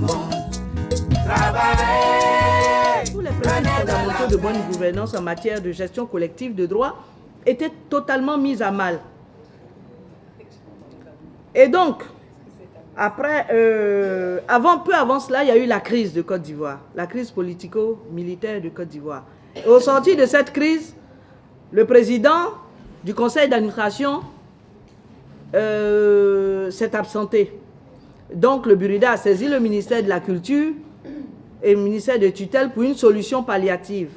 Tous les principes fondamentaux de bonne gouvernance en matière de gestion collective de droits étaient totalement mis à mal. Et donc, après, peu avant cela, il y a eu la crise de Côte d'Ivoire, la crise politico-militaire de Côte d'Ivoire. Et au sortir de cette crise, le président du conseil d'administration s'est absenté. Donc le Burida a saisi le ministère de la Culture et le ministère de tutelle pour une solution palliative.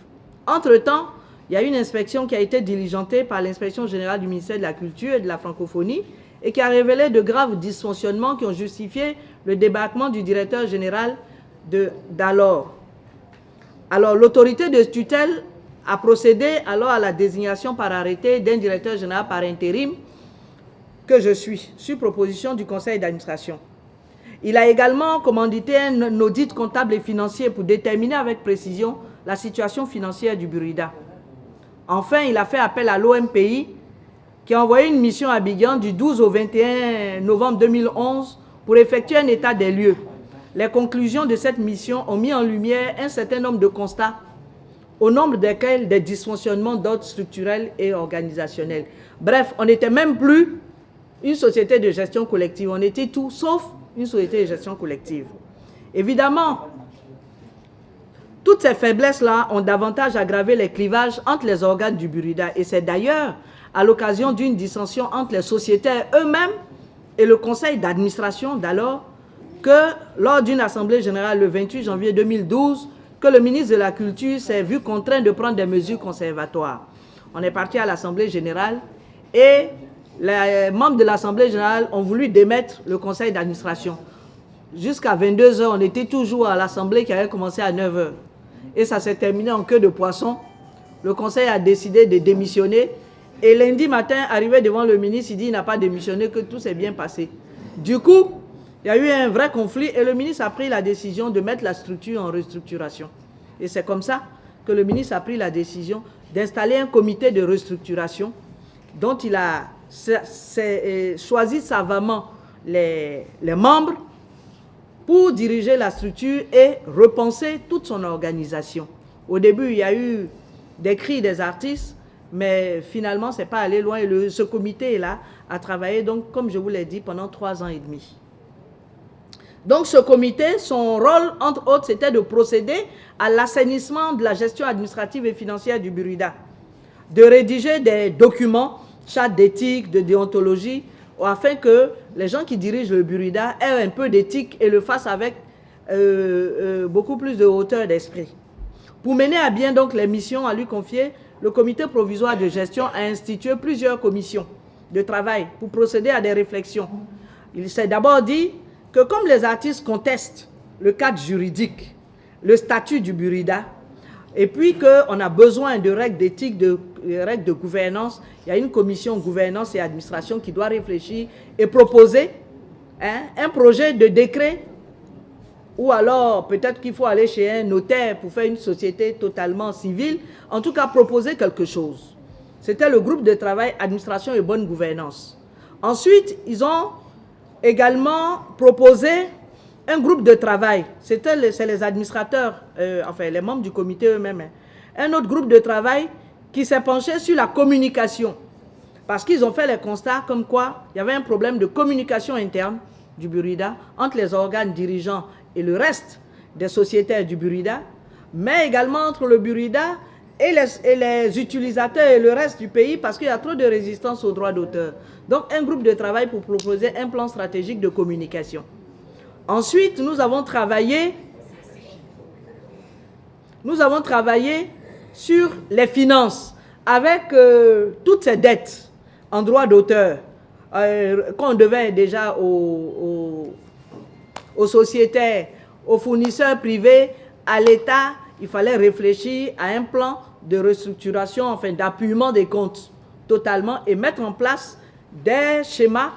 Entre-temps, il y a une inspection qui a été diligentée par l'inspection générale du ministère de la Culture et de la Francophonie et qui a révélé de graves dysfonctionnements qui ont justifié le débarquement du directeur général d'alors. Alors l'autorité de tutelle a procédé alors à la désignation par arrêté d'un directeur général par intérim que je suis, sur proposition du conseil d'administration. Il a également commandité un audit comptable et financier pour déterminer avec précision la situation financière du Burida. Enfin, il a fait appel à l'OMPI qui a envoyé une mission à Abidjan du 12 au 21 novembre 2011 pour effectuer un état des lieux. Les conclusions de cette mission ont mis en lumière un certain nombre de constats, au nombre desquels des dysfonctionnements d'ordre structurel et organisationnel. Bref, on n'était même plus une société de gestion collective, on était tout sauf une société de gestion collective. Évidemment, toutes ces faiblesses-là ont davantage aggravé les clivages entre les organes du Burida. Et c'est d'ailleurs à l'occasion d'une dissension entre les sociétaires eux-mêmes et le conseil d'administration d'alors que, lors d'une assemblée générale le 28 janvier 2012, que le ministre de la Culture s'est vu contraint de prendre des mesures conservatoires. On est parti à l'assemblée générale et les membres de l'assemblée générale ont voulu démettre le conseil d'administration. Jusqu'à 22 h, on était toujours à l'assemblée qui avait commencé à 9 h. Et ça s'est terminé en queue de poisson. Le conseil a décidé de démissionner. Et lundi matin, arrivé devant le ministre, il dit qu'il n'a pas démissionné, que tout s'est bien passé. Du coup, il y a eu un vrai conflit et le ministre a pris la décision de mettre la structure en restructuration. Et c'est comme ça que le ministre a pris la décision d'installer un comité de restructuration dont il a choisi savamment les membres pour diriger la structure et repenser toute son organisation. Au début, il y a eu des cris des artistes, mais finalement, ce n'est pas allé loin. Et ce comité-là a travaillé, donc, comme je vous l'ai dit, pendant 3 ans et demi. Donc, ce comité, son rôle, entre autres, c'était de procéder à l'assainissement de la gestion administrative et financière du Burida, de rédiger des documents, charte d'éthique, de déontologie, afin que les gens qui dirigent le Burida aient un peu d'éthique et le fassent avec beaucoup plus de hauteur d'esprit. Pour mener à bien donc les missions à lui confier, le comité provisoire de gestion a institué plusieurs commissions de travail pour procéder à des réflexions. Il s'est d'abord dit que comme les artistes contestent le cadre juridique, le statut du Burida, et puis qu'on a besoin de règles d'éthique, de règles de gouvernance, il y a une commission gouvernance et administration qui doit réfléchir et proposer un projet de décret, ou alors peut-être qu'il faut aller chez un notaire pour faire une société totalement civile, en tout cas proposer quelque chose. C'était le groupe de travail administration et bonne gouvernance. Ensuite, ils ont également proposé un groupe de travail, c'est les administrateurs, enfin les membres du comité eux-mêmes, un autre groupe de travail qui s'est penché sur la communication, parce qu'ils ont fait les constats comme quoi il y avait un problème de communication interne du Burida entre les organes dirigeants et le reste des sociétaires du Burida, mais également entre le Burida et les utilisateurs et le reste du pays, parce qu'il y a trop de résistance aux droits d'auteur. Donc un groupe de travail pour proposer un plan stratégique de communication. Ensuite, nous avons travaillé sur les finances, avec toutes ces dettes en droit d'auteur, qu'on devait déjà aux sociétaires, aux fournisseurs privés, à l'État. Il fallait réfléchir à un plan de restructuration, enfin d'appuyement des comptes totalement, et mettre en place des schémas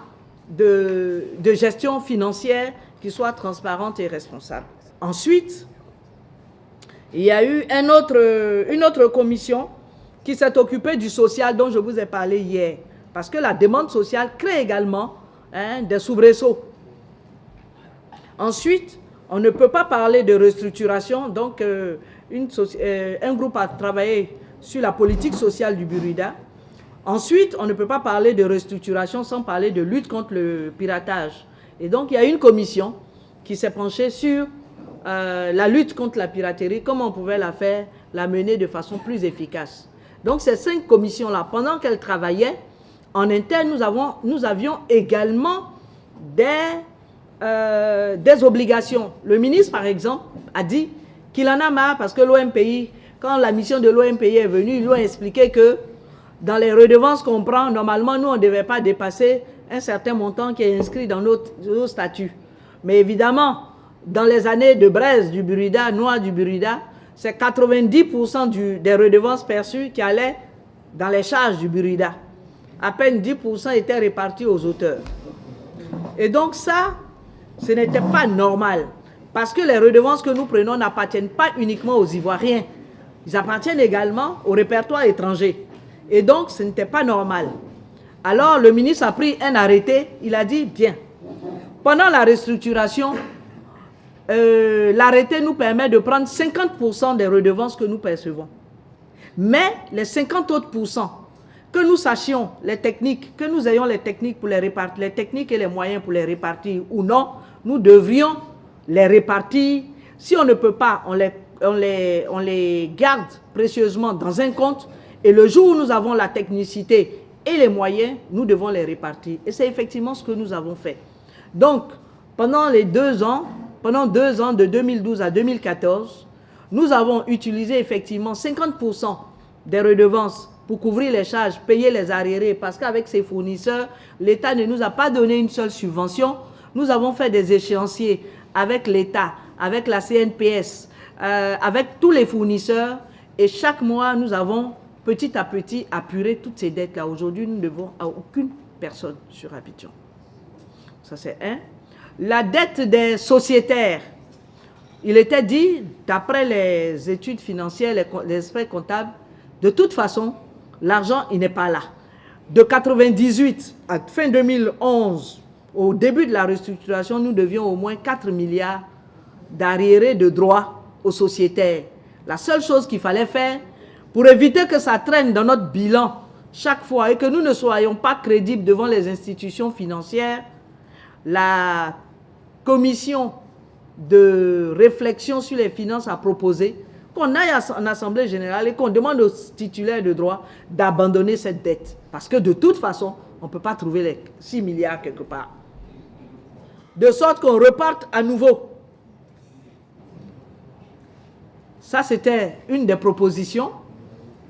de gestion financière qui soient transparentes et responsables. Ensuite, il y a eu une autre commission qui s'est occupée du social dont je vous ai parlé hier, parce que la demande sociale crée également des soubresauts. Ensuite, on ne peut pas parler de restructuration. Donc, un groupe a travaillé sur la politique sociale du Burida. Ensuite, on ne peut pas parler de restructuration sans parler de lutte contre le piratage. Et donc, il y a une commission qui s'est penchée sur la lutte contre la piraterie, comment on pouvait la mener de façon plus efficace. Donc, ces 5 commissions-là, pendant qu'elles travaillaient, en interne, nous avions également des obligations. Le ministre, par exemple, a dit qu'il en a marre parce que l'OMPI, quand la mission de l'OMPI est venue, ils lui ont expliqué que dans les redevances qu'on prend, normalement, nous, on ne devait pas dépasser un certain montant qui est inscrit dans nos statuts. Mais évidemment, dans les années de braise du Burida, noir du Burida, c'est 90% des redevances perçues qui allaient dans les charges du Burida. À peine 10% étaient répartis aux auteurs. Et donc ça, ce n'était pas normal. Parce que les redevances que nous prenons n'appartiennent pas uniquement aux Ivoiriens. Ils appartiennent également au répertoire étranger. Et donc, ce n'était pas normal. Alors, le ministre a pris un arrêté. Il a dit, bien, pendant la restructuration, l'arrêté nous permet de prendre 50% des redevances que nous percevons. Mais les 50 autres pourcents, que nous sachions les techniques, que nous ayons les techniques pour les répartir, les techniques et les moyens pour les répartir ou non, nous devrions les répartir. Si on ne peut pas, on les garde précieusement dans un compte. Et le jour où nous avons la technicité et les moyens, nous devons les répartir. Et c'est effectivement ce que nous avons fait. Donc, pendant 2 ans, de 2012 à 2014, nous avons utilisé effectivement 50% des redevances pour couvrir les charges, payer les arriérés, parce qu'avec ces fournisseurs, l'État ne nous a pas donné une seule subvention. Nous avons fait des échéanciers avec l'État, avec la CNPS, avec tous les fournisseurs, et chaque mois, nous avons petit à petit apuré toutes ces dettes-là. Aujourd'hui, nous ne devons à aucune personne sur Abidjan. Ça, c'est un. La dette des sociétaires. Il était dit, d'après les études financières, les experts comptables, de toute façon, l'argent, il n'est pas là. De 98 à fin 2011, au début de la restructuration, nous devions au moins 4 milliards d'arriérés de droits aux sociétaires. La seule chose qu'il fallait faire, pour éviter que ça traîne dans notre bilan chaque fois et que nous ne soyons pas crédibles devant les institutions financières, la commission de réflexion sur les finances a proposé qu'on aille en assemblée générale et qu'on demande aux titulaires de droit d'abandonner cette dette. Parce que de toute façon, on ne peut pas trouver les 6 milliards quelque part. De sorte qu'on reparte à nouveau. Ça, c'était une des propositions.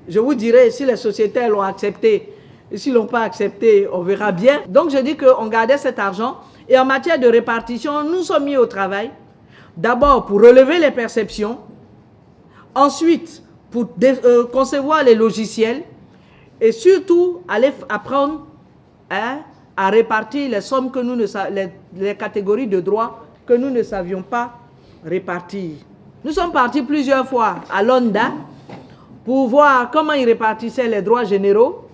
Je vous dirai si les sociétaires l'ont accepté et s'ils ne l'ont pas accepté, on verra bien. Donc, je dis qu'on gardait cet argent. Et en matière de répartition, nous sommes mis au travail. D'abord, pour relever les perceptions. Ensuite, pour concevoir les logiciels. Et surtout, aller apprendre à répartir les sommes que nous ne les catégories de droits que nous ne savions pas répartir. Nous sommes partis plusieurs fois à Londa pour voir comment ils répartissaient les droits généraux,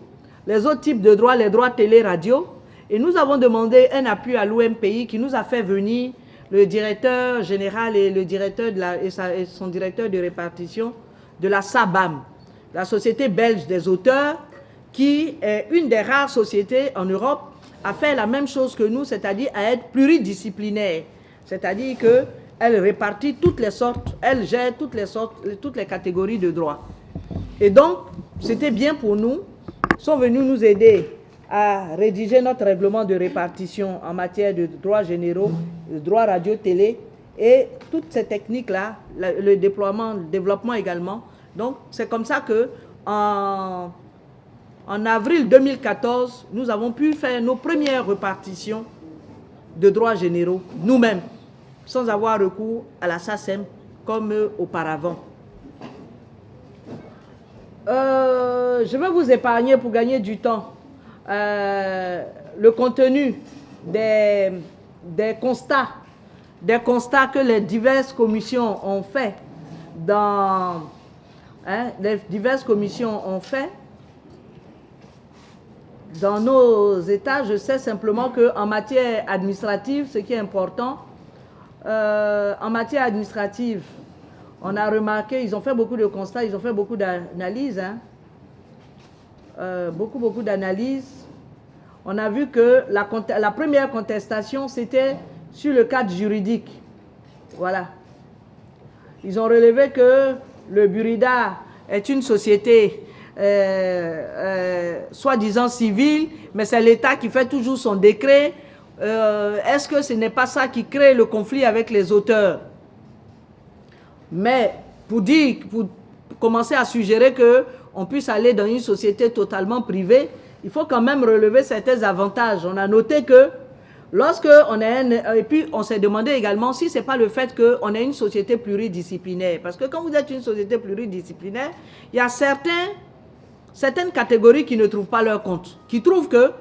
les autres types de droits, les droits télé-radio. Et nous avons demandé un appui à l'OMPI qui nous a fait venir le directeur général et le directeur et son directeur de répartition de la SABAM, la Société belge des auteurs, qui est une des rares sociétés en Europe à faire la même chose que nous, c'est-à-dire à être pluridisciplinaire. C'est-à-dire qu'elle répartit toutes les sortes, elle gère toutes les catégories de droits. Et donc, c'était bien pour nous. Ils sont venus nous aider à rédiger notre règlement de répartition en matière de droits généraux, de droits radio-télé et toutes ces techniques-là, le déploiement, le développement également. Donc, c'est comme ça que en avril 2014, nous avons pu faire nos premières répartitions de droits généraux nous-mêmes, sans avoir recours à la SACEM comme auparavant. Je vais vous épargner pour gagner du temps le contenu des constats que les diverses commissions ont fait dans nos États. Je sais simplement qu'en matière administrative, ce qui est important, en matière administrative, on a remarqué, ils ont fait beaucoup de constats, ils ont fait beaucoup d'analyses, hein. Beaucoup d'analyses. On a vu que la première contestation, c'était sur le cadre juridique. Voilà. Ils ont relevé que le Burida est une société soi-disant civile, mais c'est l'État qui fait toujours son décret. Est-ce que ce n'est pas ça qui crée le conflit avec les auteurs? Mais pour commencer à suggérer qu'on puisse aller dans une société totalement privée, il faut quand même relever certains avantages. On a noté que lorsque on est et puis on s'est demandé également si ce n'est pas le fait qu'on est une société pluridisciplinaire. Parce que quand vous êtes une société pluridisciplinaire, il y a certaines catégories qui ne trouvent pas leur compte, qui trouvent que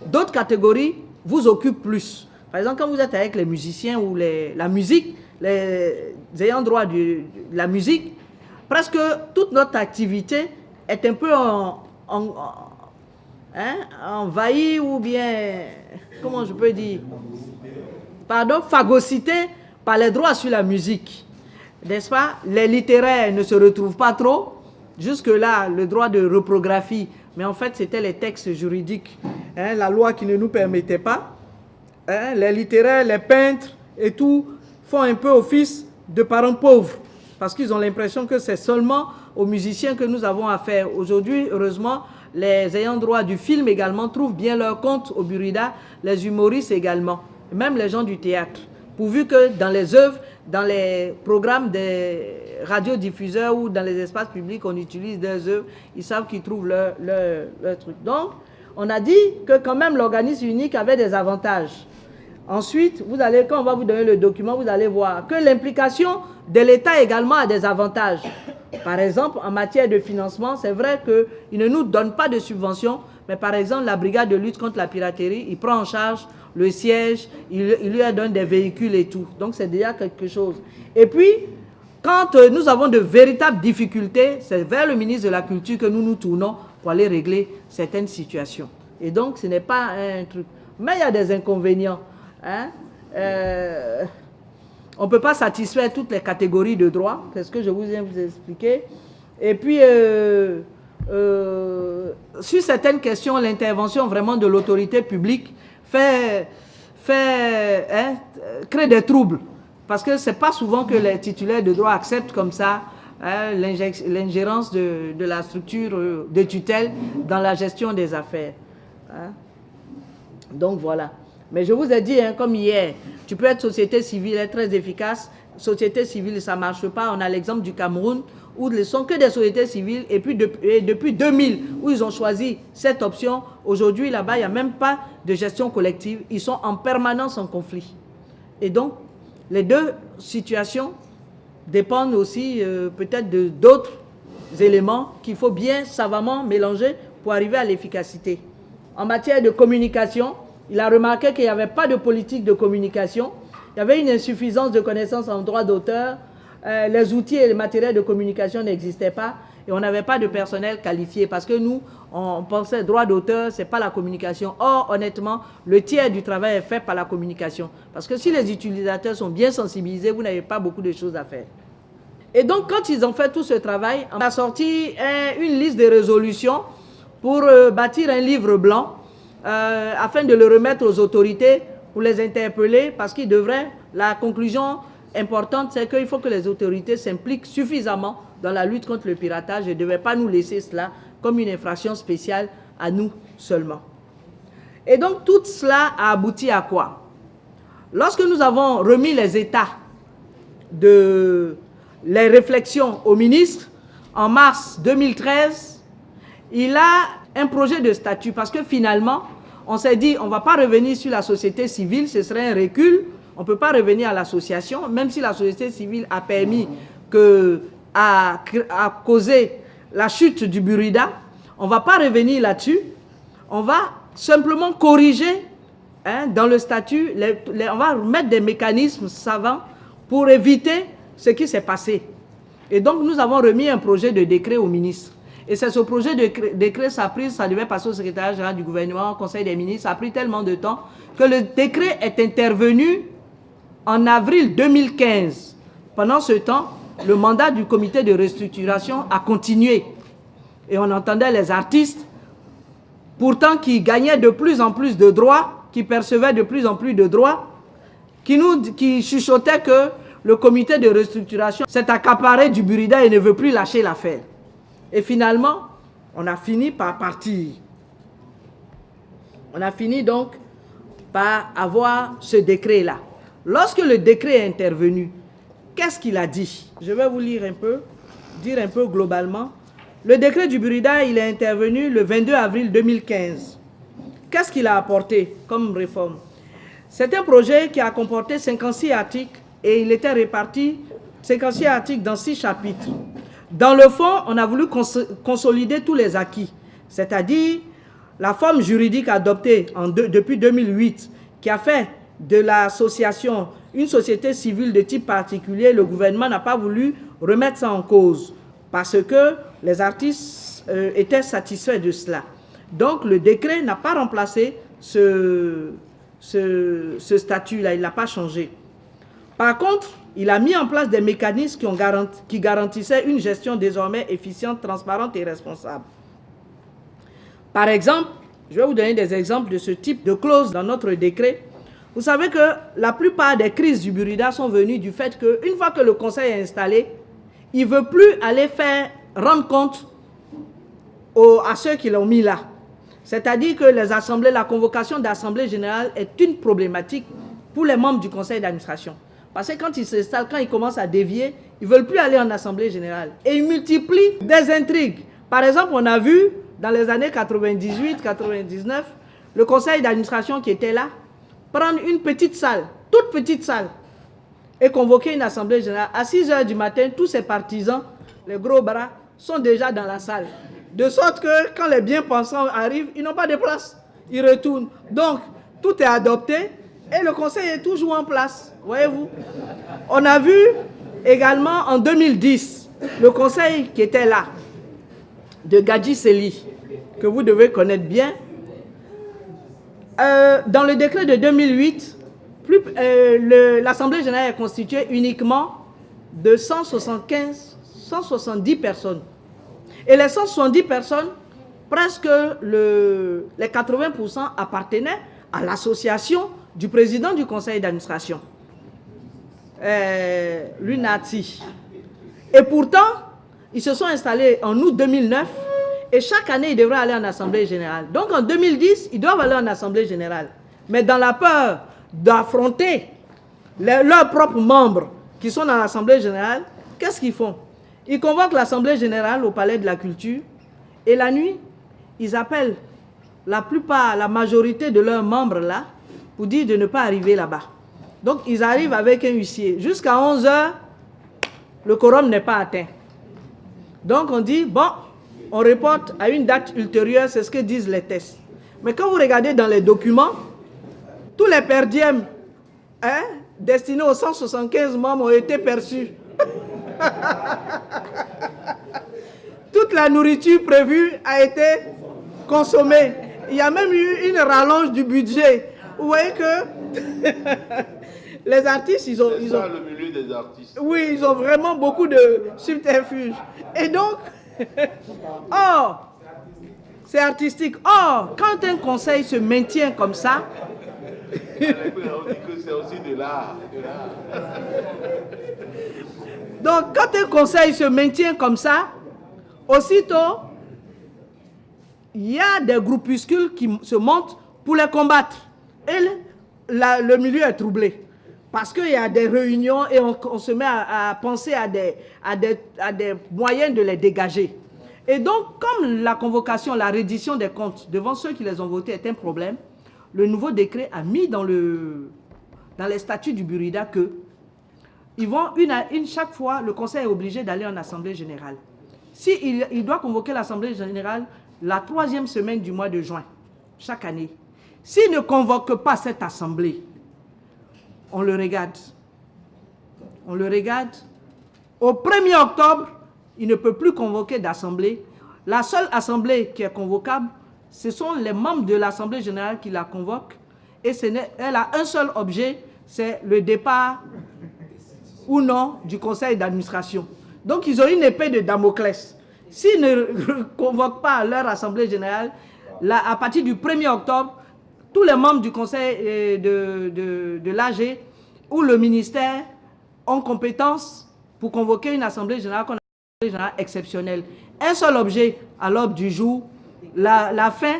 d'autres catégories vous occupent plus. Par exemple, quand vous êtes avec les musiciens ou la musique, les ayants droit de la musique, presque toute notre activité est un peu envahie ou bien, comment je peux dire, pardon, phagocytée par les droits sur la musique. N'est-ce pas? Les littéraires ne se retrouvent pas trop. Jusque-là, le droit de reprographie, mais en fait, c'était les textes juridiques, hein, la loi qui ne nous permettait pas. Hein, les littéraires, les peintres et tout font un peu office de parents pauvres parce qu'ils ont l'impression que c'est seulement aux musiciens que nous avons affaire. Aujourd'hui, heureusement, les ayants droit du film également trouvent bien leur compte au Burida, les humoristes également, même les gens du théâtre. Pourvu que dans les œuvres, dans les programmes des radiodiffuseurs ou dans les espaces publics, on utilise des œuvres, ils savent qu'ils trouvent leur truc. Donc, on a dit que quand même l'organisme unique avait des avantages. Ensuite, quand on va vous donner le document, vous allez voir que l'implication de l'État également a des avantages. Par exemple, en matière de financement, c'est vrai qu'il ne nous donne pas de subventions, mais par exemple, la brigade de lutte contre la piraterie, il prend en charge le siège, il lui donne des véhicules et tout. Donc, c'est déjà quelque chose. Et puis, quand nous avons de véritables difficultés, c'est vers le ministre de la Culture que nous nous tournons pour aller régler certaines situations. Et donc, ce n'est pas un truc. Mais il y a des inconvénients. Hein? On ne peut pas satisfaire toutes les catégories de droits, c'est ce que je vous ai expliqué. Et puis, sur certaines questions, l'intervention vraiment de l'autorité publique crée des troubles. Parce que ce n'est pas souvent que les titulaires de droit acceptent comme ça hein, l'ingérence de la structure de tutelle dans la gestion des affaires. Hein? Donc voilà. Mais je vous ai dit, hein, comme hier, tu peux être société civile, être très efficace. Société civile, ça ne marche pas. On a l'exemple du Cameroun, où ce ne sont que des sociétés civiles. Et puis depuis 2000, où ils ont choisi cette option, aujourd'hui, là-bas, il n'y a même pas de gestion collective. Ils sont en permanence en conflit. Et donc, les deux situations dépendent aussi peut-être d'autres éléments qu'il faut bien savamment mélanger pour arriver à l'efficacité. En matière de communication, il a remarqué qu'il n'y avait pas de politique de communication. Il y avait une insuffisance de connaissances en droit d'auteur. Les outils et les matériels de communication n'existaient pas. Et on n'avait pas de personnel qualifié. Parce que nous, on pensait droit d'auteur, ce n'est pas la communication. Or, honnêtement, le tiers du travail est fait par la communication. Parce que si les utilisateurs sont bien sensibilisés, vous n'avez pas beaucoup de choses à faire. Et donc, quand ils ont fait tout ce travail, on a sorti une liste de résolutions pour bâtir un livre blanc. Afin de le remettre aux autorités pour les interpeller parce qu'ils devraient, la conclusion importante c'est qu'il faut que les autorités s'impliquent suffisamment dans la lutte contre le piratage et ne devaient pas nous laisser cela comme une infraction spéciale à nous seulement. Et donc tout cela a abouti à quoi? Lorsque nous avons remis les états de les réflexions au ministre en mars 2013, il a un projet de statut parce que finalement, on s'est dit, on ne va pas revenir sur la société civile, ce serait un recul. On ne peut pas revenir à l'association, même si la société civile a permis à causer la chute du Burida. On ne va pas revenir là-dessus. On va simplement corriger hein, dans le statut, on va mettre des mécanismes savants pour éviter ce qui s'est passé. Et donc, nous avons remis un projet de décret au ministre. Et c'est ce projet de décret, ça devait passer au secrétaire général du gouvernement, au conseil des ministres, ça a pris tellement de temps que le décret est intervenu en avril 2015. Pendant ce temps, le mandat du comité de restructuration a continué. Et on entendait les artistes, pourtant qui gagnaient de plus en plus de droits, qui percevaient de plus en plus de droits, qui chuchotaient que le comité de restructuration s'est accaparé du Burida et ne veut plus lâcher l'affaire. Et finalement, on a fini par partir. On a fini donc par avoir ce décret-là. Lorsque le décret est intervenu, qu'est-ce qu'il a dit? Je vais vous lire un peu, dire un peu globalement. Le décret du Burida, il est intervenu le 22 avril 2015. Qu'est-ce qu'il a apporté comme réforme? C'est un projet qui a comporté 56 articles et il était réparti 56 articles dans 6 chapitres. Dans le fond, on a voulu consolider tous les acquis, c'est-à-dire la forme juridique adoptée depuis 2008 qui a fait de l'association une société civile de type particulier. Le gouvernement n'a pas voulu remettre ça en cause parce que les artistes étaient satisfaits de cela. Donc le décret n'a pas remplacé ce statut-là, il ne l'a pas changé. Par contre, il a mis en place des mécanismes qui garantissaient une gestion désormais efficiente, transparente et responsable. Par exemple, je vais vous donner des exemples de ce type de clause dans notre décret. Vous savez que la plupart des crises du Burida sont venues du fait qu'une fois que le conseil est installé, il ne veut plus aller rendre compte à ceux qui l'ont mis là. C'est-à-dire que les assemblées, la convocation d'assemblée générale est une problématique pour les membres du conseil d'administration. Parce que quand ils s'installent, quand ils commencent à dévier, ils ne veulent plus aller en assemblée générale. Et ils multiplient des intrigues. Par exemple, on a vu dans les années 98-99, le conseil d'administration qui était là, prendre une petite salle, toute petite salle, et convoquer une assemblée générale. À 6 h du matin, tous ces partisans, les gros bras, sont déjà dans la salle. De sorte que quand les bien-pensants arrivent, ils n'ont pas de place. Ils retournent. Donc, tout est adopté et le conseil est toujours en place. Voyez-vous? On a vu également en 2010, le conseil qui était là, de Gadji Seli, que vous devez connaître bien. Dans le décret de 2008, l'Assemblée générale est constituée uniquement de 170 personnes. Et les 170 personnes, presque les 80% appartenaient à l'association du président du conseil d'administration, l'UNATI. Et pourtant, ils se sont installés en août 2009 et chaque année, ils devraient aller en assemblée générale. Donc en 2010, ils doivent aller en assemblée générale. Mais dans la peur d'affronter leurs propres membres qui sont dans l'assemblée générale, qu'est-ce qu'ils font? Ils convoquent l'assemblée générale au palais de la culture et la nuit, ils appellent la majorité de leurs membres là pour dire de ne pas arriver là-bas. Donc ils arrivent avec un huissier. Jusqu'à 11 h, le quorum n'est pas atteint. Donc on dit, bon, on reporte à une date ultérieure, c'est ce que disent les tests. Mais quand vous regardez dans les documents, tous les perdièmes destinés aux 175 membres ont été perçus. Toute la nourriture prévue a été consommée. Il y a même eu une rallonge du budget. Vous voyez que les artistes, ils ont le milieu des artistes. Oui, ils ont vraiment beaucoup de subterfuges. Et donc, c'est artistique. Or, quand un conseil se maintient comme ça, on dit que c'est aussi de l'art. Donc, quand un conseil se maintient comme ça, aussitôt, il y a des groupuscules qui se montent pour les combattre. Et le milieu est troublé. Parce qu'il y a des réunions et on se met à penser à des moyens de les dégager. Et donc, comme la convocation, la reddition des comptes devant ceux qui les ont votés est un problème, le nouveau décret a mis dans les statuts du Burida que chaque fois, le conseil est obligé d'aller en assemblée générale. Il doit convoquer l'assemblée générale la 3e semaine du mois de juin, chaque année. S'il ne convoque pas cette assemblée, on le regarde. On le regarde. Au 1er octobre, il ne peut plus convoquer d'assemblée. La seule assemblée qui est convocable, ce sont les membres de l'assemblée générale qui la convoquent. Et elle a un seul objet, c'est le départ ou non du conseil d'administration. Donc, ils ont une épée de Damoclès. S'ils ne convoquent pas leur assemblée générale, là, à partir du 1er octobre, tous les membres du conseil de l'AG ou le ministère ont compétence pour convoquer une assemblée générale qu'on appelle assemblée générale exceptionnelle. Un seul objet à l'ordre du jour, la fin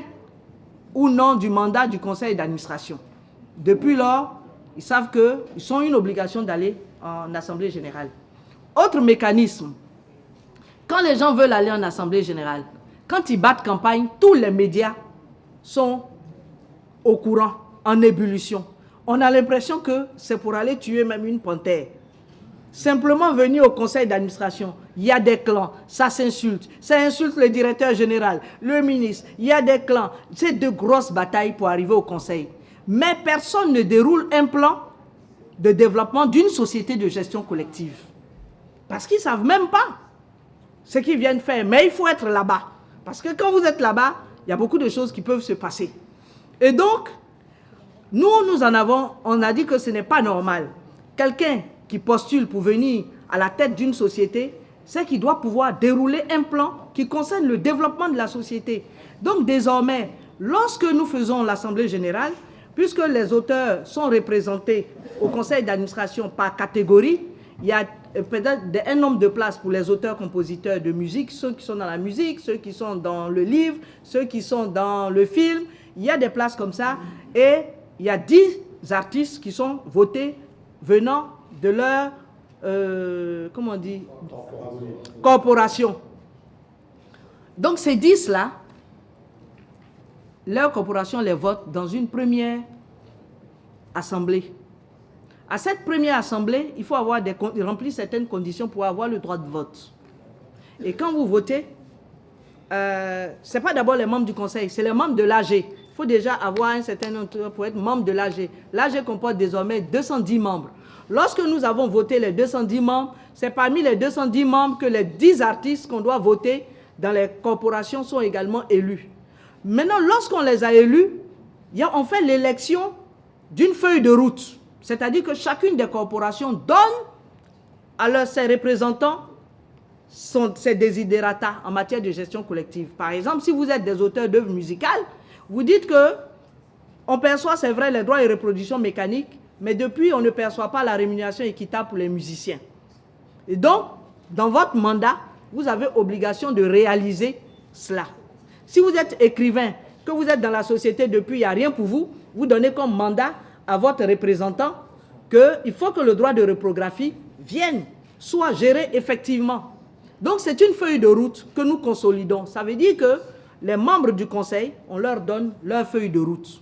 ou non du mandat du conseil d'administration. Depuis lors, ils savent qu'ils ont une obligation d'aller en assemblée générale. Autre mécanisme, quand les gens veulent aller en assemblée générale, quand ils battent campagne, tous les médias sont au courant, en ébullition. On a l'impression que c'est pour aller tuer même une panthère. Simplement venir au conseil d'administration, il y a des clans, ça s'insulte. Ça insulte le directeur général, le ministre, il y a des clans. C'est de grosses batailles pour arriver au conseil. Mais personne ne déroule un plan de développement d'une société de gestion collective. Parce qu'ils ne savent même pas ce qu'ils viennent faire. Mais il faut être là-bas. Parce que quand vous êtes là-bas, il y a beaucoup de choses qui peuvent se passer. Et donc, nous en avons, on a dit que ce n'est pas normal. Quelqu'un qui postule pour venir à la tête d'une société, c'est qu'il doit pouvoir dérouler un plan qui concerne le développement de la société. Donc désormais, lorsque nous faisons l'Assemblée générale, puisque les auteurs sont représentés au conseil d'administration par catégorie, il y a peut-être un nombre de places pour les auteurs-compositeurs de musique, ceux qui sont dans la musique, ceux qui sont dans le livre, ceux qui sont dans le film. Il y a des places comme ça et il y a 10 artistes qui sont votés venant de leur, comment on dit, corporation. Donc ces 10-là, leur corporation les vote dans une première assemblée. À cette première assemblée, il faut remplir certaines conditions pour avoir le droit de vote. Et quand vous votez, ce n'est pas d'abord les membres du conseil, c'est les membres de l'AG. Il faut déjà avoir un certain nombre pour être membre de l'AG. L'AG comporte désormais 210 membres. Lorsque nous avons voté les 210 membres, c'est parmi les 210 membres que les 10 artistes qu'on doit voter dans les corporations sont également élus. Maintenant, lorsqu'on les a élus, on fait l'élection d'une feuille de route. C'est-à-dire que chacune des corporations donne à ses représentants ses desiderata en matière de gestion collective. Par exemple, si vous êtes des auteurs d'œuvres musicales, vous dites que on perçoit, c'est vrai, les droits et reproduction mécanique, mais depuis, on ne perçoit pas la rémunération équitable pour les musiciens. Et donc, dans votre mandat, vous avez obligation de réaliser cela. Si vous êtes écrivain, que vous êtes dans la société depuis, il n'y a rien pour vous, vous donnez comme mandat à votre représentant qu'il faut que le droit de reprographie vienne, soit géré effectivement. Donc, c'est une feuille de route que nous consolidons. Ça veut dire que les membres du conseil, on leur donne leur feuille de route.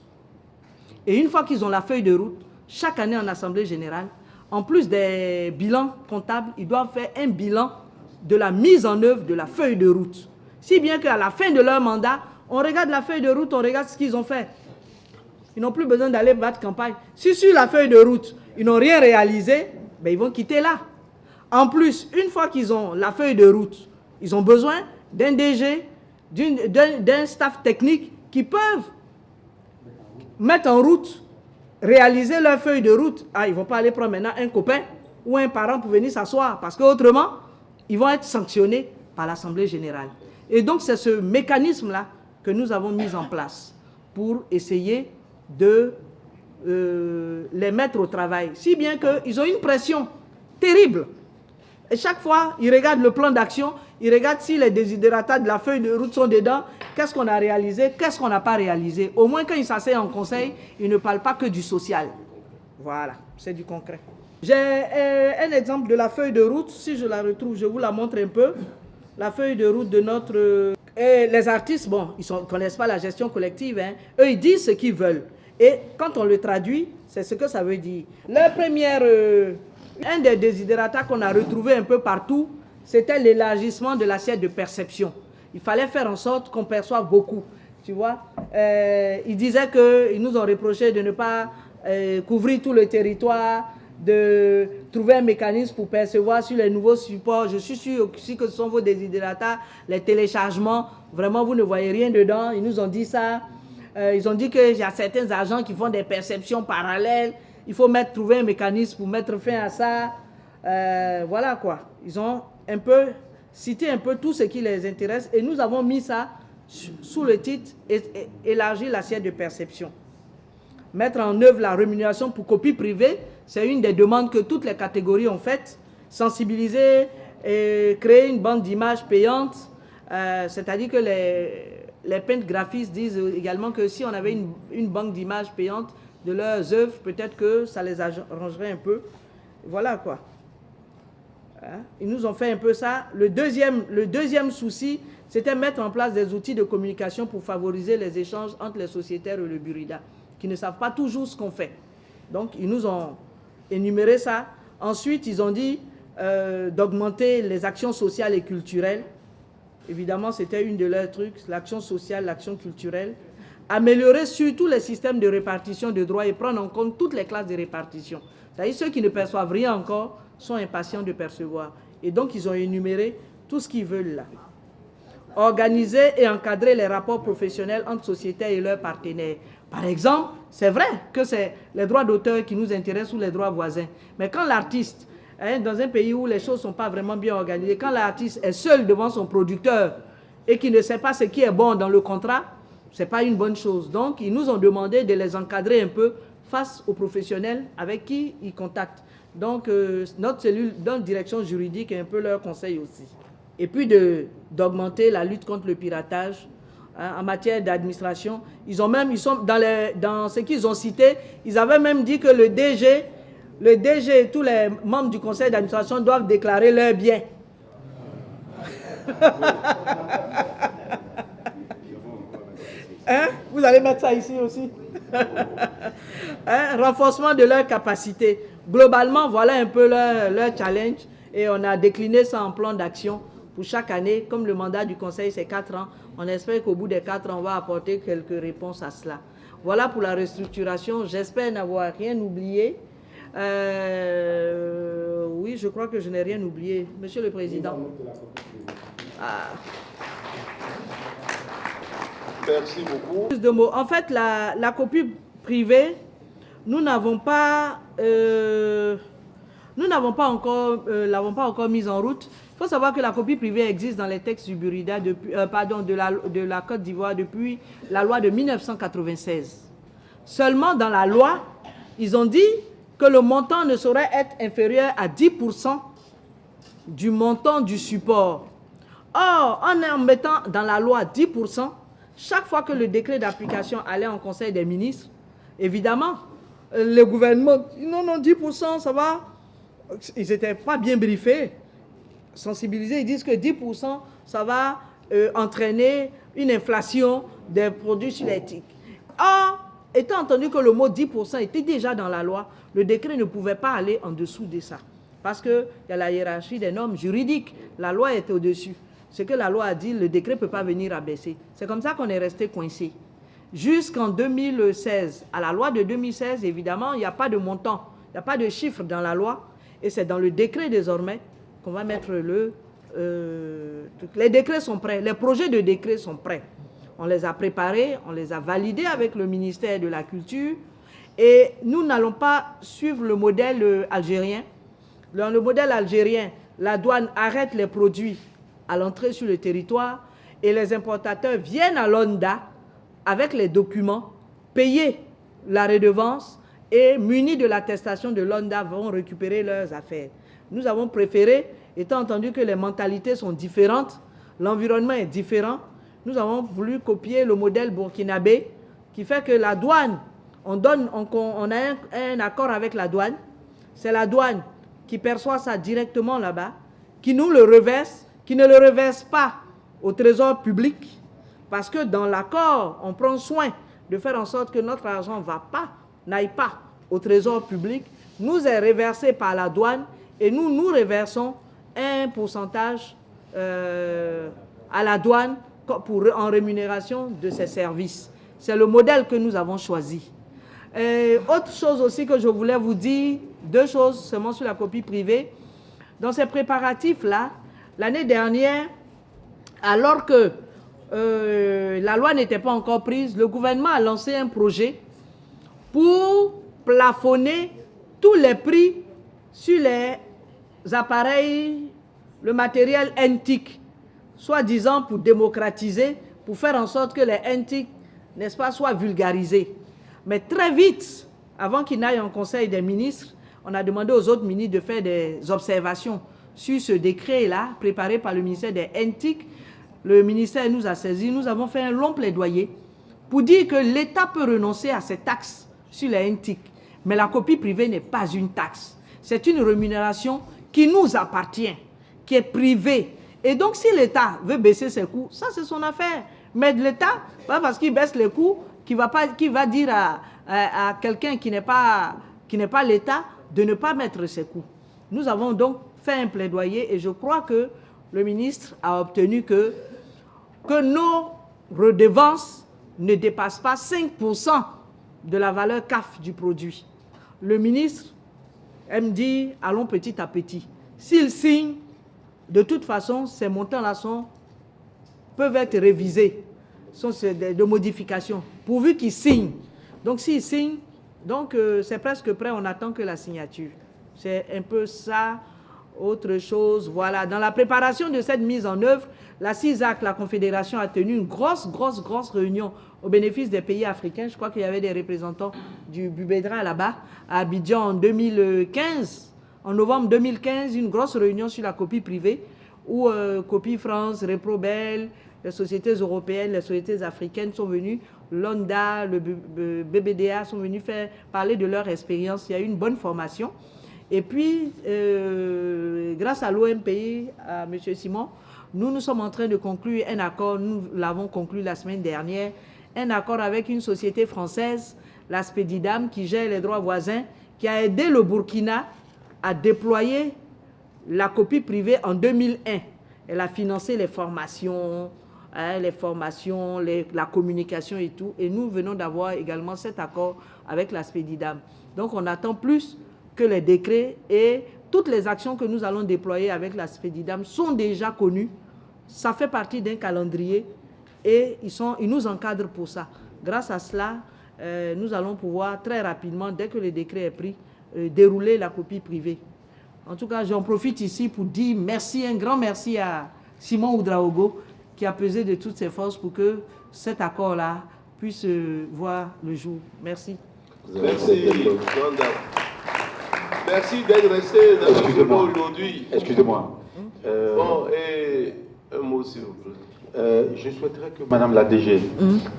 Et une fois qu'ils ont la feuille de route, chaque année en assemblée générale, en plus des bilans comptables, ils doivent faire un bilan de la mise en œuvre de la feuille de route. Si bien qu'à la fin de leur mandat, on regarde la feuille de route, on regarde ce qu'ils ont fait. Ils n'ont plus besoin d'aller battre campagne. Si sur la feuille de route, ils n'ont rien réalisé, ben ils vont quitter là. En plus, une fois qu'ils ont la feuille de route, ils ont besoin d'un DG, d'un staff technique qui peuvent mettre en route, réaliser leur feuille de route. Ah, ils ne vont pas aller prendre maintenant un copain ou un parent pour venir s'asseoir parce qu'autrement, ils vont être sanctionnés par l'Assemblée générale. Et donc, c'est ce mécanisme-là que nous avons mis en place pour essayer de les mettre au travail. Si bien qu'ils ont une pression terrible. Et chaque fois, ils regardent le plan d'action, ils regardent si les desiderata de la feuille de route sont dedans, qu'est-ce qu'on a réalisé, qu'est-ce qu'on n'a pas réalisé. Au moins, quand ils s'asseyent en conseil, ils ne parlent pas que du social. Voilà, c'est du concret. J'ai un exemple de la feuille de route. Si je la retrouve, je vous la montre un peu. La feuille de route de notre... Et les artistes, bon, ils ne connaissent pas la gestion collective. Hein. Eux, ils disent ce qu'ils veulent. Et quand on le traduit, c'est ce que ça veut dire. La première... un des desiderata qu'on a retrouvé un peu partout, c'était l'élargissement de l'assiette de perception. Il fallait faire en sorte qu'on perçoive beaucoup. Tu vois, ils disaient qu'ils nous ont reproché de ne pas couvrir tout le territoire, de trouver un mécanisme pour percevoir sur les nouveaux supports. Je suis sûr aussi que ce sont vos desiderata, les téléchargements. Vraiment, vous ne voyez rien dedans. Ils nous ont dit ça. Ils ont dit qu'il y a certains agents qui font des perceptions parallèles. il faut trouver un mécanisme pour mettre fin à ça. Voilà quoi. Ils ont un peu cité un peu tout ce qui les intéresse et nous avons mis ça sous le titre « Élargir l'assiette de perception ». Mettre en œuvre la rémunération pour copie privée, c'est une des demandes que toutes les catégories ont faites. Sensibiliser et créer une banque d'images payante, c'est-à-dire que les peintres graphistes disent également que si on avait une banque d'images payantes de leurs œuvres, peut-être que ça les arrangerait un peu. Voilà quoi. Ils nous ont fait un peu ça. Le deuxième souci, c'était mettre en place des outils de communication pour favoriser les échanges entre les sociétaires et le Burida, qui ne savent pas toujours ce qu'on fait. Donc, ils nous ont énuméré ça. Ensuite, ils ont dit d'augmenter les actions sociales et culturelles. Évidemment, c'était une de leurs trucs, l'action sociale, l'action culturelle. Améliorer surtout les systèmes de répartition de droits et prendre en compte toutes les classes de répartition. C'est-à-dire ceux qui ne perçoivent rien encore sont impatients de percevoir. Et donc, ils ont énuméré tout ce qu'ils veulent là. Organiser et encadrer les rapports professionnels entre sociétaires et leurs partenaires. Par exemple, c'est vrai que c'est les droits d'auteur qui nous intéressent ou les droits voisins. Mais quand l'artiste, dans un pays où les choses ne sont pas vraiment bien organisées, quand l'artiste est seul devant son producteur et qui ne sait pas ce qui est bon dans le contrat, ce n'est pas une bonne chose. Donc, ils nous ont demandé de les encadrer un peu face aux professionnels avec qui ils contactent. Donc, notre cellule, notre direction juridique est un peu leur conseil aussi. Et puis d'augmenter la lutte contre le piratage en matière d'administration. Ils sont dans ce qu'ils ont cité, ils avaient même dit que le DG et tous les membres du conseil d'administration doivent déclarer leurs biens. Vous allez mettre ça ici aussi. Renforcement de leur capacité. Globalement, voilà un peu leur challenge et on a décliné ça en plan d'action pour chaque année. Comme le mandat du conseil, c'est 4 ans, on espère qu'au bout des 4 ans, on va apporter quelques réponses à cela. Voilà pour la restructuration. J'espère n'avoir rien oublié. Oui, je crois que je n'ai rien oublié. Monsieur le Président. Merci beaucoup. Plus de mots. En fait, la copie privée, nous n'avons pas l'avons pas encore mise en route. Il faut savoir que la copie privée existe dans les textes du Burida, de la Côte d'Ivoire depuis la loi de 1996. Seulement dans la loi, ils ont dit que le montant ne saurait être inférieur à 10% du montant du support. Or, en mettant dans la loi 10%, chaque fois que le décret d'application allait en conseil des ministres, évidemment, le gouvernement dit non, 10%, ça va. Ils n'étaient pas bien briefés, sensibilisés. Ils disent que 10%, ça va entraîner une inflation des produits solétiques. Or, étant entendu que le mot 10% était déjà dans la loi, le décret ne pouvait pas aller en dessous de ça. Parce qu'il y a la hiérarchie des normes juridiques. La loi est au-dessus. Ce que la loi a dit, le décret ne peut pas venir abaisser. C'est comme ça qu'on est resté coincé. Jusqu'en 2016. À la loi de 2016, évidemment, il n'y a pas de montant, il n'y a pas de chiffre dans la loi. Et c'est dans le décret désormais qu'on va mettre les décrets sont prêts, les projets de décret sont prêts. On les a préparés, on les a validés avec le ministère de la Culture. Et nous n'allons pas suivre le modèle algérien. Dans le modèle algérien, la douane arrête les produits à l'entrée sur le territoire et les importateurs viennent à l'ONDA avec les documents, payer la redevance et munis de l'attestation de l'ONDA vont récupérer leurs affaires. Nous avons préféré, étant entendu que les mentalités sont différentes, l'environnement est différent, nous avons voulu copier le modèle burkinabé qui fait que la douane, on a un accord avec la douane, c'est la douane qui perçoit ça directement là-bas, qui nous le reverse, qui ne le reverse pas au trésor public, parce que dans l'accord, on prend soin de faire en sorte que notre argent n'aille pas au trésor public, nous est reversé par la douane et nous reversons un pourcentage à la douane en rémunération de ses services. C'est le modèle que nous avons choisi. Autre chose aussi que je voulais vous dire, 2 choses seulement sur la copie privée. Dans ces préparatifs-là, l'année dernière, alors que la loi n'était pas encore prise, le gouvernement a lancé un projet pour plafonner tous les prix sur les appareils, le matériel NTIC, soi-disant pour démocratiser, pour faire en sorte que les NTIC, n'est-ce pas, soient vulgarisés. Mais très vite, avant qu'il n'aille en conseil des ministres, on a demandé aux autres ministres de faire des observations sur ce décret-là, préparé par le ministère des NTIC. Le ministère nous a saisis, nous avons fait un long plaidoyer pour dire que l'État peut renoncer à ces taxes sur les NTIC. Mais la copie privée n'est pas une taxe. C'est une rémunération qui nous appartient, qui est privée. Et donc, si l'État veut baisser ses coûts, ça c'est son affaire. Mais l'État, pas parce qu'il baisse les coûts, qui va dire à quelqu'un qui n'est pas l'État de ne pas mettre ses coûts. Nous avons donc fait un plaidoyer et je crois que le ministre a obtenu que nos redevances ne dépassent pas 5% de la valeur CAF du produit. Le ministre aime dire, allons petit à petit. S'il signe, de toute façon, ces montants-là peuvent être révisés, sont de modifications, pourvu qu'il signe. Donc s'il signe, c'est presque prêt, on attend que la signature. C'est un peu ça. Autre chose, voilà. Dans la préparation de cette mise en œuvre, la CISAC, la Confédération, a tenu une grosse réunion au bénéfice des pays africains. Je crois qu'il y avait des représentants du Bubedra là-bas, à Abidjan en 2015. En novembre 2015, une grosse réunion sur la copie privée, où Copie France, Reprobel, les sociétés européennes, les sociétés africaines sont venues, l'ONDA, le BBDA sont venus parler de leur expérience. Il y a eu une bonne formation. Et puis, grâce à l'OMPI, à M. Simon, nous sommes en train de conclure un accord, nous l'avons conclu la semaine dernière, un accord avec une société française, la Spedidam, qui gère les droits voisins, qui a aidé le Burkina à déployer la copie privée en 2001. Elle a financé les formations, la communication et tout. Et nous venons d'avoir également cet accord avec la Spedidam. Donc, on attend plus que les décrets et toutes les actions que nous allons déployer avec la Spedidam sont déjà connues. Ça fait partie d'un calendrier et ils nous encadrent pour ça. Grâce à cela, nous allons pouvoir très rapidement, dès que le décret est pris, dérouler la copie privée. En tout cas, j'en profite ici pour dire merci, un grand merci à Simon Oudraogo qui a pesé de toutes ses forces pour que cet accord-là puisse voir le jour. Merci. Merci, merci d'être resté dans le débat aujourd'hui. Excusez-moi. Bon, et un mot s'il vous plaît. Je souhaiterais que Madame la DG,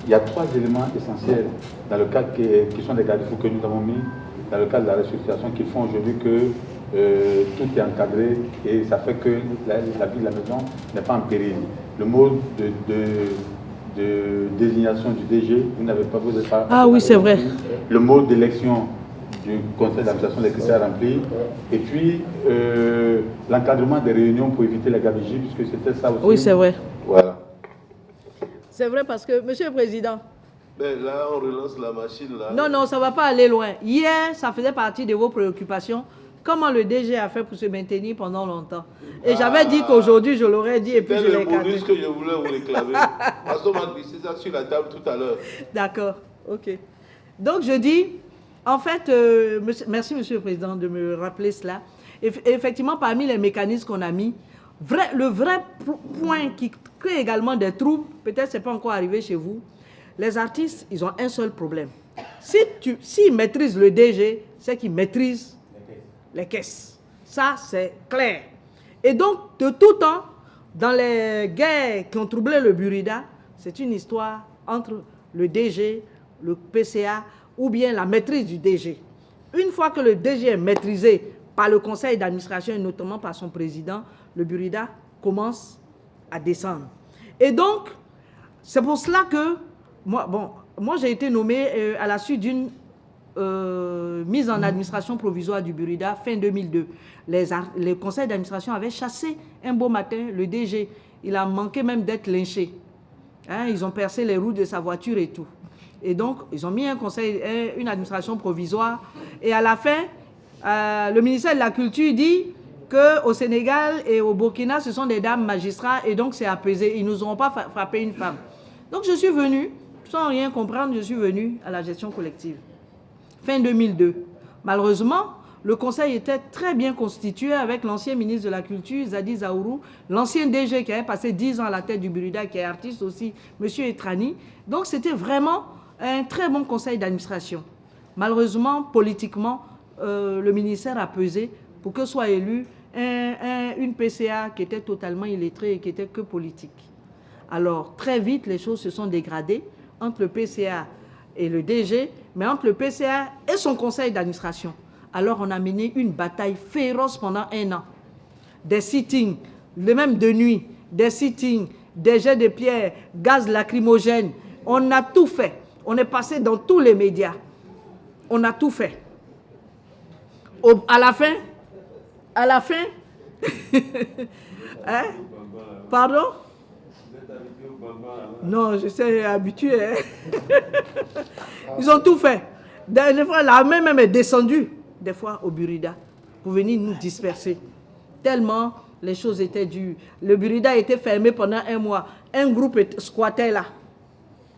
il y a 3 éléments essentiels dans le cadre qui sont des garde-fous que nous avons mis dans le cadre de la restructuration qui font aujourd'hui que tout est encadré et ça fait que la vie de la maison n'est pas en péril. Le mode de désignation du DG, vous n'avez pas besoin de ça. Ah oui, c'est vrai. Le mode d'élection du conseil d'administration des critères remplis et puis l'encadrement des réunions pour éviter la gabegie puisque c'était ça aussi. Oui, c'est vrai. Voilà. C'est vrai parce que, Monsieur le Président... Ben là, on relance la machine là. Non, ça ne va pas aller loin. Hier, ça faisait partie de vos préoccupations. Comment le DG a fait pour se maintenir pendant longtemps. Et j'avais dit qu'aujourd'hui, je l'aurais dit et puis je l'ai gardé. C'est le bonus que je voulais vous réclamer. Parce qu'on m'a glissé ça sur la table tout à l'heure. D'accord, ok. Donc je dis, en fait, merci Monsieur le Président de me rappeler cela. Effectivement, parmi les mécanismes qu'on a mis, le vrai point qui crée également des troubles, peut-être ce n'est pas encore arrivé chez vous, les artistes, ils ont un seul problème. S'ils maîtrisent le DG, c'est qu'ils maîtrisent les caisses. Ça, c'est clair. Et donc, de tout temps, dans les guerres qui ont troublé le Burida, c'est une histoire entre le DG, le PCA, ou bien la maîtrise du DG. Une fois que le DG est maîtrisé par le conseil d'administration, et notamment par son président, le Burida commence à descendre. Et donc, c'est pour cela que moi j'ai été nommé à la suite d'une mise en administration provisoire du Burida fin 2002. Les conseils d'administration avaient chassé un beau matin le DG. Il a manqué même d'être lynché. Hein, ils ont percé les roues de sa voiture et tout. Et donc, ils ont mis une administration provisoire. Et à la fin, le ministère de la Culture dit qu'au Sénégal et au Burkina, ce sont des dames magistrats et donc c'est apaisé. Ils ne nous auront pas frappé une femme. Donc, je suis venu, sans rien comprendre, je suis venu à la gestion collective. Fin 2002. Malheureusement, le conseil était très bien constitué avec l'ancien ministre de la Culture, Zadi Zaourou, l'ancien DG qui avait passé 10 ans à la tête du Burida, qui est artiste aussi, M. Etrani. Donc c'était vraiment un très bon conseil d'administration. Malheureusement, politiquement, le ministère a pesé pour que soit élu une PCA qui était totalement illettrée et qui était que politique. Alors, très vite, les choses se sont dégradées entre le PCA et le DG, mais entre le PCA et son conseil d'administration. Alors, on a mené une bataille féroce pendant 1 an. Des sittings, même de nuit, des sittings, des jets de pierre, gaz lacrymogène. On a tout fait. On est passé dans tous les médias. On a tout fait. À la fin, hein? Pardon? Non, je suis habitué. Hein? Ils ont tout fait. Des fois, l'armée même est descendue, des fois, au Burida, pour venir nous disperser. Tellement les choses étaient dures. Le Burida était fermé pendant 1 mois. Un groupe squattait là.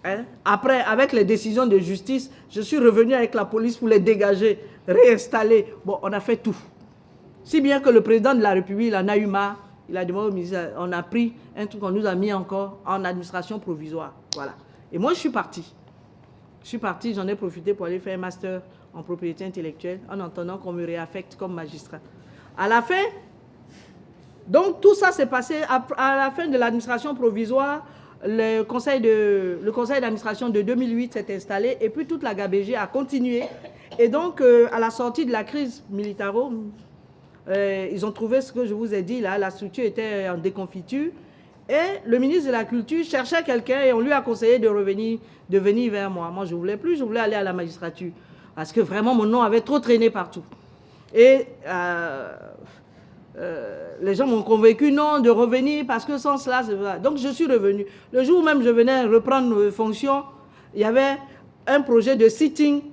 Hein? Après, avec les décisions de justice, je suis revenu avec la police pour les dégager, réinstaller. Bon, on a fait tout. Si bien que le président de la République, il en a eu marre. Il a demandé au ministère, on a pris un truc, on nous a mis encore en administration provisoire. Voilà. Et moi, je suis parti. Je suis parti, j'en ai profité pour aller faire un master en propriété intellectuelle en attendant qu'on me réaffecte comme magistrat. À la fin, donc tout ça s'est passé à la fin de l'administration provisoire. Le conseil d'administration de 2008 s'est installé et puis toute la GABG a continué. Et donc, à la sortie de la crise militaro, ils ont trouvé ce que je vous ai dit là, la structure était en déconfiture. Et le ministre de la Culture cherchait quelqu'un et on lui a conseillé de venir vers moi. Moi, je ne voulais plus, je voulais aller à la magistrature. Parce que vraiment, mon nom avait trop traîné partout. Et les gens m'ont convaincu, non, de revenir parce que sans cela, c'est vrai. Donc, je suis revenu. Le jour où même je venais reprendre mes fonctions, il y avait un projet de sitting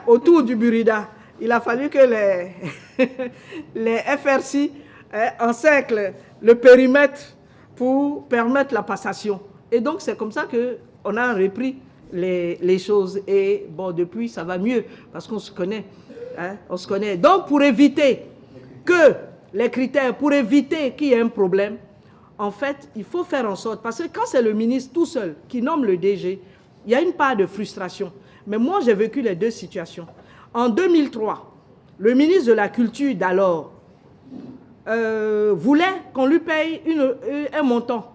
autour du Burida. Il a fallu que les FRC encerclent le périmètre pour permettre la passation. Et donc, c'est comme ça qu'on a repris les choses. Et bon, depuis, ça va mieux parce qu'on se connaît. Hein, on se connaît. Donc, pour éviter que les critères, pour éviter qu'il y ait un problème, en fait, il faut faire en sorte, parce que quand c'est le ministre tout seul qui nomme le DG, il y a une part de frustration. Mais moi, j'ai vécu les deux situations. En 2003, le ministre de la Culture d'alors voulait qu'on lui paye un montant,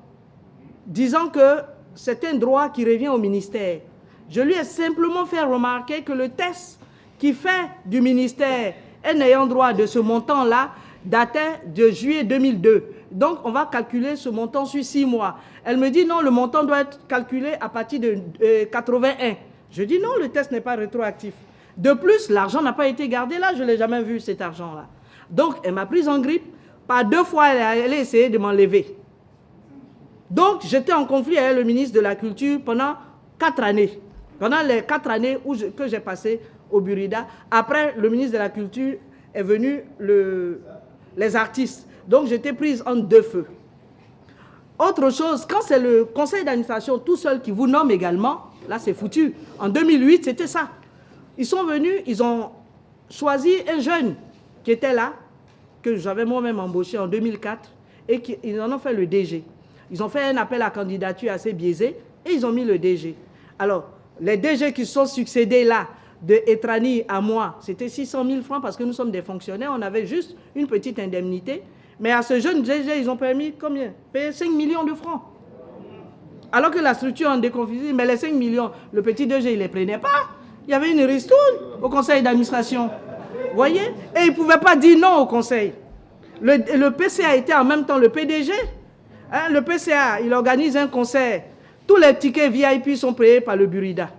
disant que c'est un droit qui revient au ministère. Je lui ai simplement fait remarquer que le test qui fait du ministère un ayant droit de ce montant-là datait de juillet 2002. Donc, on va calculer ce montant sur 6 mois. Elle me dit non, le montant doit être calculé à partir de 81. Je dis non, le test n'est pas rétroactif. De plus, l'argent n'a pas été gardé là, je ne l'ai jamais vu cet argent-là. Donc, elle m'a prise en grippe. Par 2 fois, elle a essayé de m'enlever. Donc, j'étais en conflit avec le ministre de la Culture pendant 4 années. Pendant les 4 années que j'ai passées au Burida. Après, le ministre de la Culture est venu, les artistes. Donc, j'étais prise en 2 feux. Autre chose, quand c'est le conseil d'administration tout seul qui vous nomme également, là, c'est foutu. En 2008, c'était ça. Ils sont venus, ils ont choisi un jeune qui était là, que j'avais moi-même embauché en 2004, et ils en ont fait le DG. Ils ont fait un appel à candidature assez biaisé, et ils ont mis le DG. Alors, les DG qui se sont succédés là, de Etrani à moi, c'était 600 000 francs parce que nous sommes des fonctionnaires, on avait juste une petite indemnité. Mais à ce jeune DG, ils ont permis combien? Payer 5 millions de francs. Alors que la structure en déconfiture, mais les 5 millions, le petit DG, il ne les prenait pas. Il y avait une ristourne au conseil d'administration. Vous voyez? Et il ne pouvait pas dire non au conseil. Le PCA était en même temps le PDG. Hein, le PCA, il organise un concert. Tous les tickets VIP sont payés par le Burida.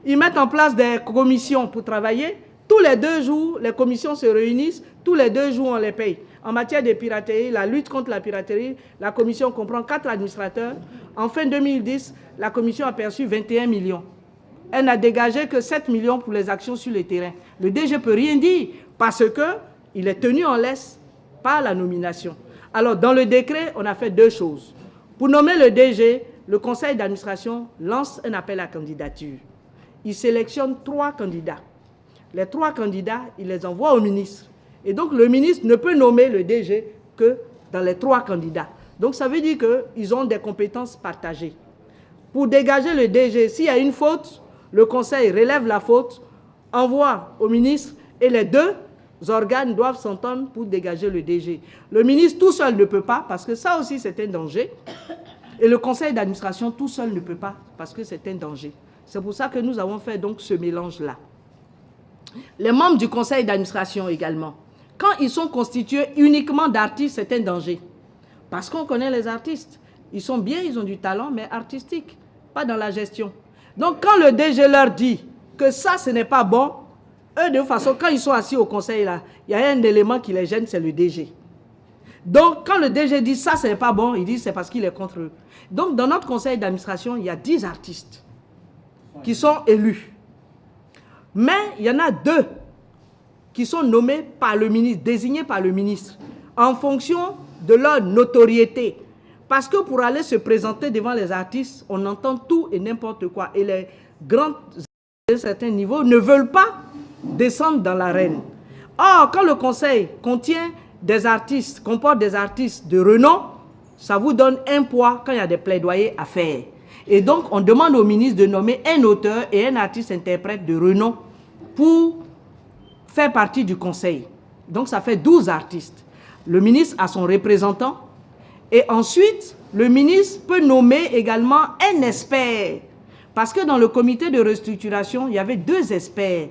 Ils mettent en place des commissions pour travailler. Tous les 2 jours, les commissions se réunissent. Tous les 2 jours, on les paye. En matière de piraterie, la lutte contre la piraterie, la commission comprend 4 administrateurs. En fin 2010, la commission a perçu 21 millions. Elle n'a dégagé que 7 millions pour les actions sur le terrain. Le DG ne peut rien dire parce qu'il est tenu en laisse par la nomination. Alors, dans le décret, on a fait 2 choses. Pour nommer le DG, le conseil d'administration lance un appel à candidature. Il sélectionne 3 candidats. les 3 candidats, il les envoie au ministre. Et donc, le ministre ne peut nommer le DG que dans les 3 candidats. Donc, ça veut dire qu'ils ont des compétences partagées. Pour dégager le DG, s'il y a une faute, le conseil relève la faute, envoie au ministre et les 2 organes doivent s'entendre pour dégager le DG. Le ministre tout seul ne peut pas, parce que ça aussi c'est un danger. Et le conseil d'administration tout seul ne peut pas, parce que c'est un danger. C'est pour ça que nous avons fait donc ce mélange-là. Les membres du conseil d'administration également, quand ils sont constitués uniquement d'artistes, c'est un danger. Parce qu'on connaît les artistes. Ils sont bien, ils ont du talent, mais artistique, pas dans la gestion. Donc quand le DG leur dit que ça, ce n'est pas bon, eux, de toute façon, quand ils sont assis au conseil, là, il y a un élément qui les gêne, c'est le DG. Donc, quand le DG dit ça, ce n'est pas bon, il dit c'est parce qu'il est contre eux. Donc, dans notre conseil d'administration, il y a 10 artistes qui sont élus. Mais il y en a 2 qui sont nommés par le ministre, désignés par le ministre, en fonction de leur notoriété. Parce que pour aller se présenter devant les artistes, on entend tout et n'importe quoi. Et les grands d'un certain niveau ne veulent pas descendre dans l'arène. Or, quand le conseil contient des artistes, comporte des artistes de renom, ça vous donne un poids quand il y a des plaidoyers à faire. Et donc, on demande au ministre de nommer un auteur et un artiste-interprète de renom pour faire partie du conseil. Donc, ça fait 12 artistes. Le ministre a son représentant et ensuite, le ministre peut nommer également un expert. Parce que dans le comité de restructuration, il y avait 2 experts,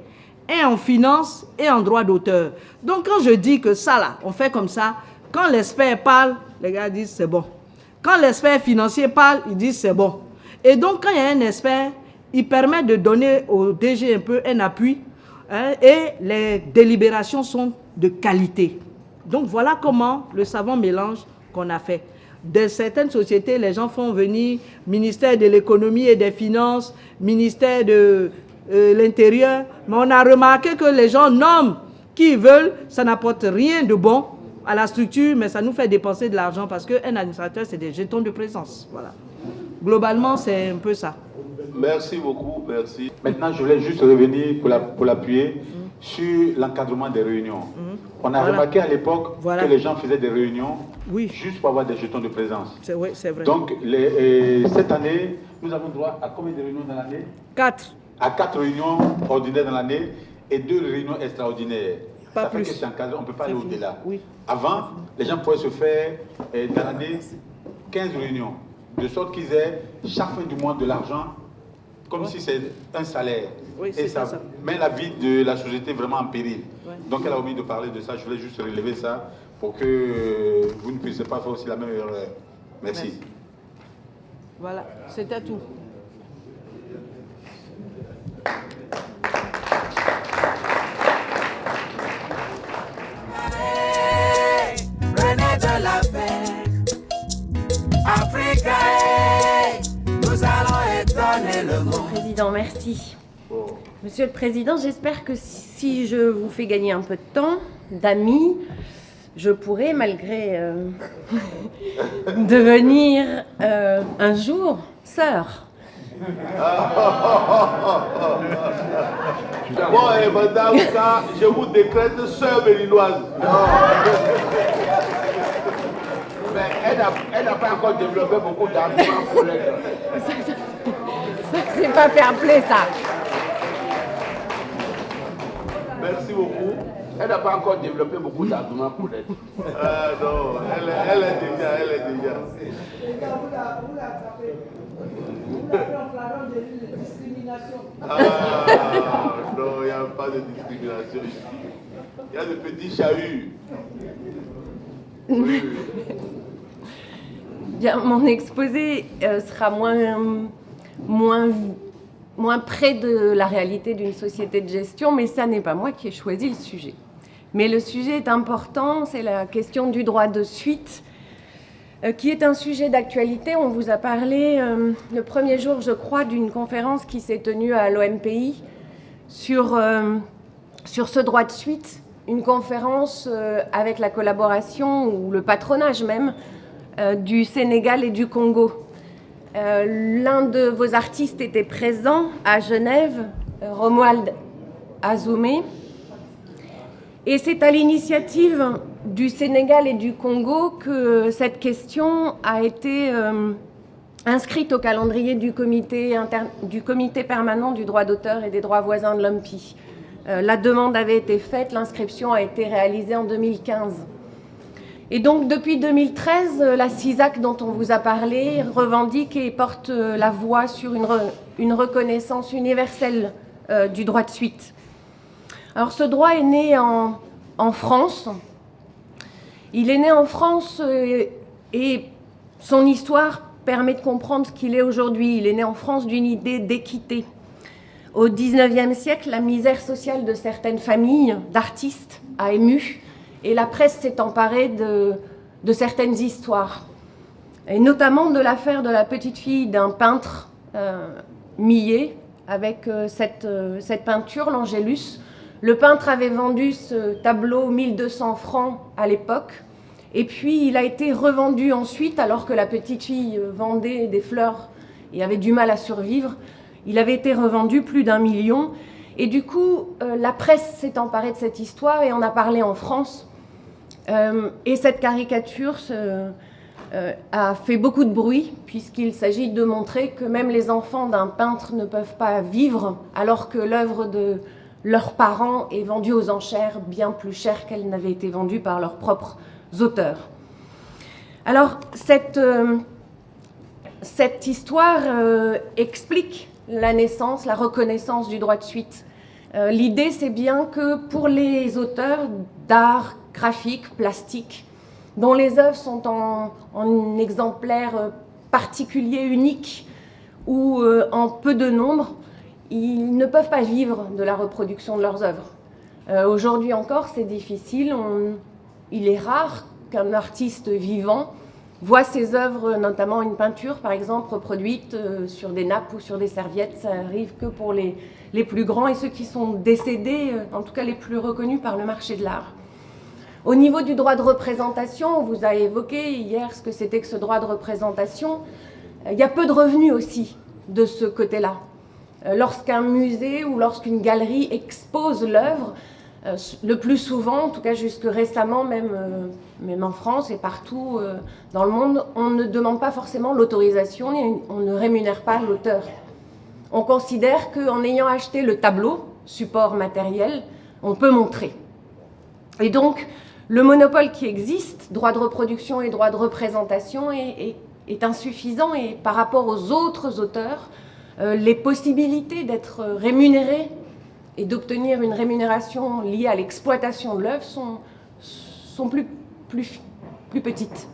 un en finance et en droit d'auteur. Donc quand je dis que ça là, on fait comme ça, quand l'expert parle, les gars disent c'est bon. Quand l'expert financier parle, ils disent c'est bon. Et donc quand il y a un expert, il permet de donner au DG un peu un appui, hein, et les délibérations sont de qualité. Donc voilà comment le savant mélange qu'on a fait. De certaines sociétés, les gens font venir ministère de l'économie et des finances, ministère de l'intérieur, mais on a remarqué que les gens nomment qui ils veulent, ça n'apporte rien de bon à la structure, mais ça nous fait dépenser de l'argent parce qu'un administrateur, c'est des jetons de présence. Voilà. Globalement, c'est un peu ça. Merci beaucoup, merci. Maintenant, je voulais juste revenir pour l'appuyer sur l'encadrement des réunions. On a remarqué à l'époque que les gens faisaient des réunions juste pour avoir des jetons de présence. Oui, c'est vrai. Donc, cette année, nous avons droit à combien de réunions dans l'année? 4. À 4 réunions ordinaires dans l'année et 2 réunions extraordinaires. Pas ça plus. Fait que c'est encadré, on ne peut pas aller au-delà. Oui. Avant, les gens pouvaient se faire dans l'année 15 réunions, de sorte qu'ils aient chaque fin du mois de l'argent, comme si c'est un salaire. Oui, et ça met la vie de la société vraiment en péril. Ouais. Donc elle a omis de parler de ça, je voulais juste relever ça pour que vous ne puissiez pas faire aussi la même erreur. Merci. Voilà, c'était tout. René de la paix, Africa, nous allons étonner le monde. Président, merci. Monsieur le Président, j'espère que si je vous fais gagner un peu de temps, d'amis, je pourrai, malgré devenir un jour sœur. Bon, et madame, ça, je vous décrète sœur béninoise. Mais elle n'a pas encore développé beaucoup d'arguments pour l'être. Ça, c'est pas fair play, ça. Merci beaucoup. Elle n'a pas encore développé beaucoup d'arguments pour l'être. Non, elle est déjà. Non, il n'y a pas de discrimination ici. Il y a de petits chahuts. Oui. Bien, mon exposé sera moins près de la réalité d'une société de gestion, mais ça n'est pas moi qui ai choisi le sujet. Mais le sujet est important, c'est la question du droit de suite, qui est un sujet d'actualité. On vous a parlé le premier jour, je crois, d'une conférence qui s'est tenue à l'OMPI sur ce droit de suite, une conférence avec la collaboration, ou le patronage même, du Sénégal et du Congo. L'un de vos artistes était présent à Genève, Romuald Azomé. Et c'est à l'initiative du Sénégal et du Congo que cette question a été inscrite au calendrier du comité permanent du droit d'auteur et des droits voisins de l'OMPI. La demande avait été faite, l'inscription a été réalisée en 2015. Et donc, depuis 2013, la CISAC, dont on vous a parlé, revendique et porte la voix sur une reconnaissance universelle du droit de suite. Alors, ce droit est né en France. Il est né en France et son histoire permet de comprendre ce qu'il est aujourd'hui. Il est né en France d'une idée d'équité. Au XIXe siècle, la misère sociale de certaines familles d'artistes a ému et la presse s'est emparée de certaines histoires, et notamment de l'affaire de la petite fille d'un peintre Millet, avec cette peinture, l'Angélus. Le peintre avait vendu ce tableau 1200 francs à l'époque, et puis il a été revendu ensuite, alors que la petite fille vendait des fleurs et avait du mal à survivre. Il avait été revendu plus d'1 million, et du coup, la presse s'est emparée de cette histoire et en a parlé en France. Et cette caricature a fait beaucoup de bruit, puisqu'il s'agit de montrer que même les enfants d'un peintre ne peuvent pas vivre, alors que l'œuvre de leurs parents est vendue aux enchères bien plus cher qu'elle n'avait été vendue par leurs propres auteurs. Alors, cette histoire explique la naissance, la reconnaissance du droit de suite. L'idée, c'est bien que pour les auteurs d'art graphique, plastique, dont les œuvres sont en exemplaires particuliers, uniques, ou en peu de nombre, ils ne peuvent pas vivre de la reproduction de leurs œuvres. Aujourd'hui encore, c'est difficile. Il est rare qu'un artiste vivant voit ses œuvres, notamment une peinture, par exemple, reproduite sur des nappes ou sur des serviettes. Ça arrive que pour les plus grands et ceux qui sont décédés, en tout cas les plus reconnus par le marché de l'art. Au niveau du droit de représentation, on vous a évoqué hier ce que c'était que ce droit de représentation. Il y a peu de revenus aussi de ce côté-là. Lorsqu'un musée ou lorsqu'une galerie expose l'œuvre, le plus souvent, en tout cas jusque récemment, même en France et partout dans le monde, on ne demande pas forcément l'autorisation et on ne rémunère pas l'auteur. On considère qu'en ayant acheté le tableau, support matériel, on peut montrer. Et donc, le monopole qui existe, droit de reproduction et droit de représentation, est insuffisant, et par rapport aux autres auteurs, les possibilités d'être rémunérés et d'obtenir une rémunération liée à l'exploitation de l'œuvre sont plus petites.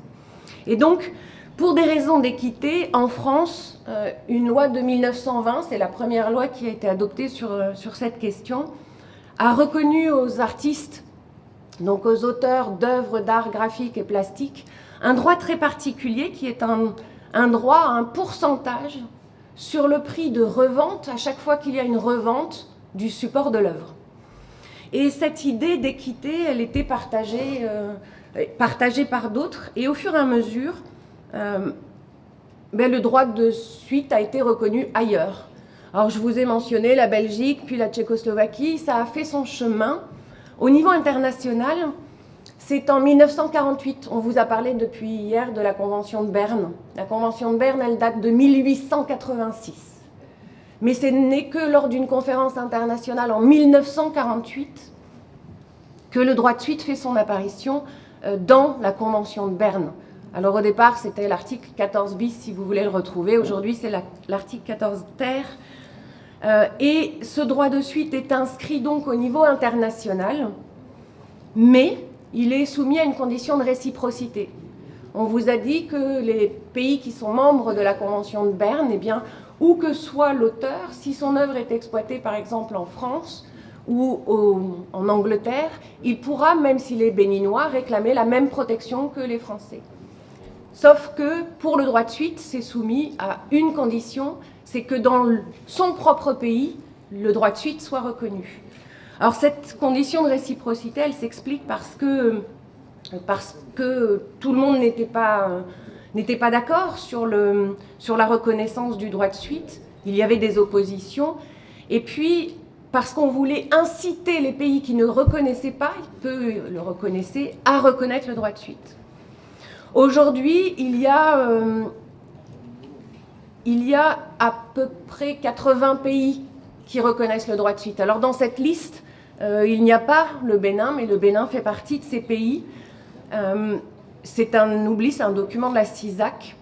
Et donc, pour des raisons d'équité, en France, une loi de 1920, c'est la première loi qui a été adoptée sur cette question, a reconnu aux artistes, donc aux auteurs d'œuvres d'art graphique et plastique, un droit très particulier qui est un droit à un pourcentage sur le prix de revente à chaque fois qu'il y a une revente du support de l'œuvre. Et cette idée d'équité, elle était partagée par d'autres, et au fur et à mesure, le droit de suite a été reconnu ailleurs. Alors je vous ai mentionné la Belgique, puis la Tchécoslovaquie, ça a fait son chemin. Au niveau international, c'est en 1948, on vous a parlé depuis hier de la Convention de Berne. La Convention de Berne, elle date de 1886. Mais ce n'est que lors d'une conférence internationale en 1948 que le droit de suite fait son apparition dans la Convention de Berne. Alors au départ, c'était l'article 14 bis, si vous voulez le retrouver. Aujourd'hui, c'est l'article 14 ter. Et ce droit de suite est inscrit donc au niveau international, mais il est soumis à une condition de réciprocité. On vous a dit que les pays qui sont membres de la Convention de Berne, eh bien, où que soit l'auteur, si son œuvre est exploitée par exemple en France ou en Angleterre, il pourra, même s'il est béninois, réclamer la même protection que les Français. Sauf que pour le droit de suite, c'est soumis à une condition, c'est que dans son propre pays, le droit de suite soit reconnu. Alors cette condition de réciprocité, elle s'explique parce que tout le monde n'était pas d'accord sur la reconnaissance du droit de suite. Il y avait des oppositions. Et puis, parce qu'on voulait inciter les pays qui ne reconnaissaient pas, peu le reconnaissaient, à reconnaître le droit de suite. Aujourd'hui, il y a à peu près 80 pays qui reconnaissent le droit de suite. Alors dans cette liste, il n'y a pas le Bénin, mais le Bénin fait partie de ces pays. C'est un oubli, c'est un document de la CISAC.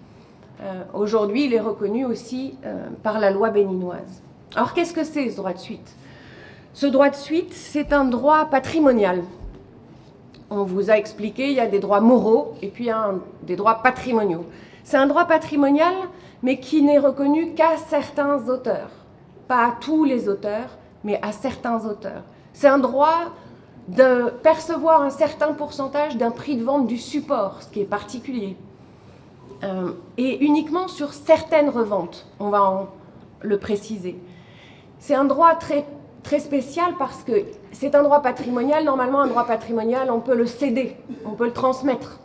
Aujourd'hui, il est reconnu aussi par la loi béninoise. Alors qu'est-ce que c'est ce droit de suite? Ce droit de suite, c'est un droit patrimonial. On vous a expliqué, il y a des droits moraux et puis il y a des droits patrimoniaux. C'est un droit patrimonial, mais qui n'est reconnu qu'à certains auteurs. Pas à tous les auteurs, mais à certains auteurs. C'est un droit de percevoir un certain pourcentage d'un prix de vente du support, ce qui est particulier. Et uniquement sur certaines reventes, on va le préciser. C'est un droit très spécial parce que c'est un droit patrimonial. Normalement, un droit patrimonial, on peut le céder, on peut le transmettre.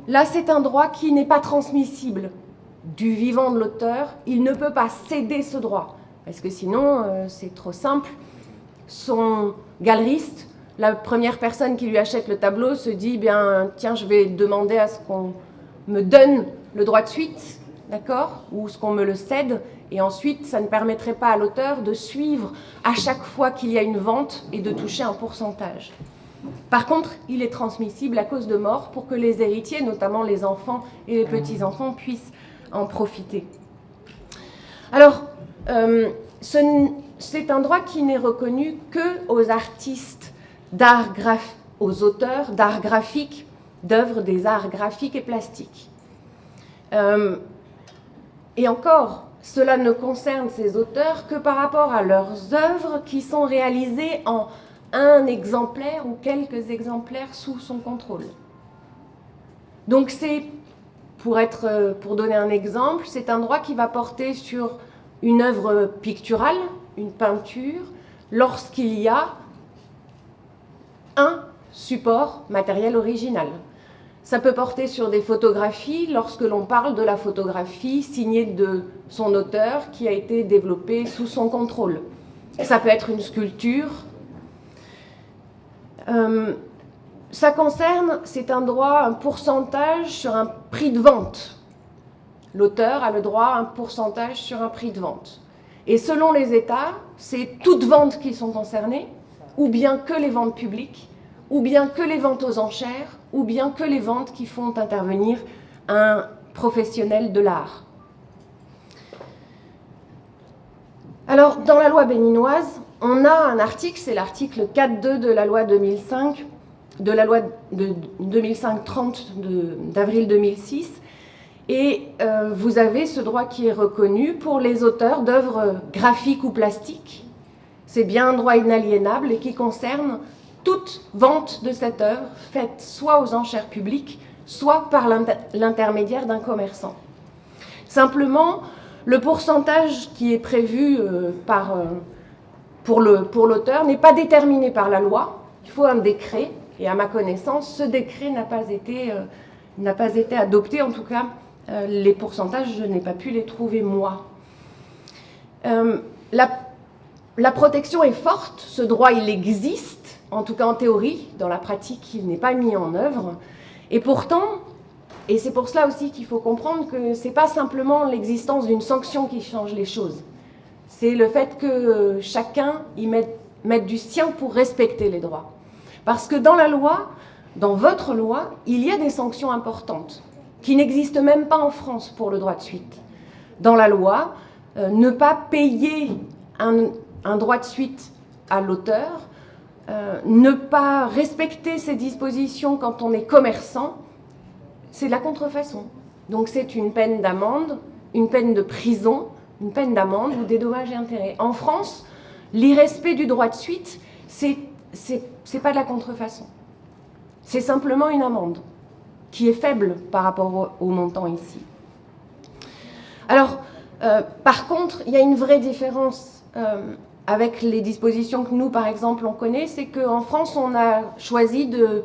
Là, c'est un droit qui n'est pas transmissible du vivant de l'auteur. Il ne peut pas céder ce droit, parce que sinon, c'est trop simple. Son galeriste, la première personne qui lui achète le tableau, se dit, bien, tiens, je vais demander à ce qu'on me donne le droit de suite, d'accord, ou ce qu'on me le cède, et ensuite, ça ne permettrait pas à l'auteur de suivre à chaque fois qu'il y a une vente et de toucher un pourcentage. Par contre, il est transmissible à cause de mort pour que les héritiers, notamment les enfants et les petits-enfants, puissent en profiter. Alors, c'est un droit qui n'est reconnu qu'aux artistes d'art graphique, aux auteurs d'art graphique, d'œuvres des arts graphiques et plastiques. Et encore, cela ne concerne ces auteurs que par rapport à leurs œuvres qui sont réalisées en un exemplaire ou quelques exemplaires sous son contrôle. Donc c'est, pour donner un exemple, c'est un droit qui va porter sur une œuvre picturale, une peinture, lorsqu'il y a un support matériel original. Ça peut porter sur des photographies lorsque l'on parle de la photographie signée de son auteur qui a été développée sous son contrôle. Ça peut être une sculpture. Ça concerne, c'est un droit, un pourcentage sur un prix de vente. L'auteur a le droit à un pourcentage sur un prix de vente. Et selon les États, c'est toutes ventes qui sont concernées, ou bien que les ventes publiques, ou bien que les ventes aux enchères, ou bien que les ventes qui font intervenir un professionnel de l'art. Alors, dans la loi béninoise, on a un article, c'est l'article 4.2 de la loi 2005, de la loi de 2005-30 d'avril 2006, et vous avez ce droit qui est reconnu pour les auteurs d'œuvres graphiques ou plastiques. C'est bien un droit inaliénable et qui concerne toute vente de cette œuvre faite soit aux enchères publiques, soit par l'intermédiaire d'un commerçant. Simplement, le pourcentage qui est prévu pour l'auteur n'est pas déterminé par la loi. Il faut un décret, et à ma connaissance, ce décret n'a pas été adopté. En tout cas, les pourcentages, je n'ai pas pu les trouver moi. La protection est forte, ce droit il existe, en tout cas en théorie, dans la pratique il n'est pas mis en œuvre. Et pourtant, et c'est pour cela aussi qu'il faut comprendre que ce n'est pas simplement l'existence d'une sanction qui change les choses. C'est le fait que chacun y mette du sien pour respecter les droits. Parce que dans la loi, dans votre loi, il y a des sanctions importantes qui n'existent même pas en France pour le droit de suite. Dans la loi, ne pas payer un droit de suite à l'auteur, ne pas respecter ces dispositions quand on est commerçant, c'est de la contrefaçon. Donc c'est une peine d'amende, une peine de prison, une peine d'amende ou des dommages et intérêts. En France, l'irrespect du droit de suite, c'est pas de la contrefaçon. C'est simplement une amende qui est faible par rapport au montant ici. Alors, par contre, il y a une vraie différence avec les dispositions que nous, par exemple, on connaît, c'est qu'en France, on a choisi de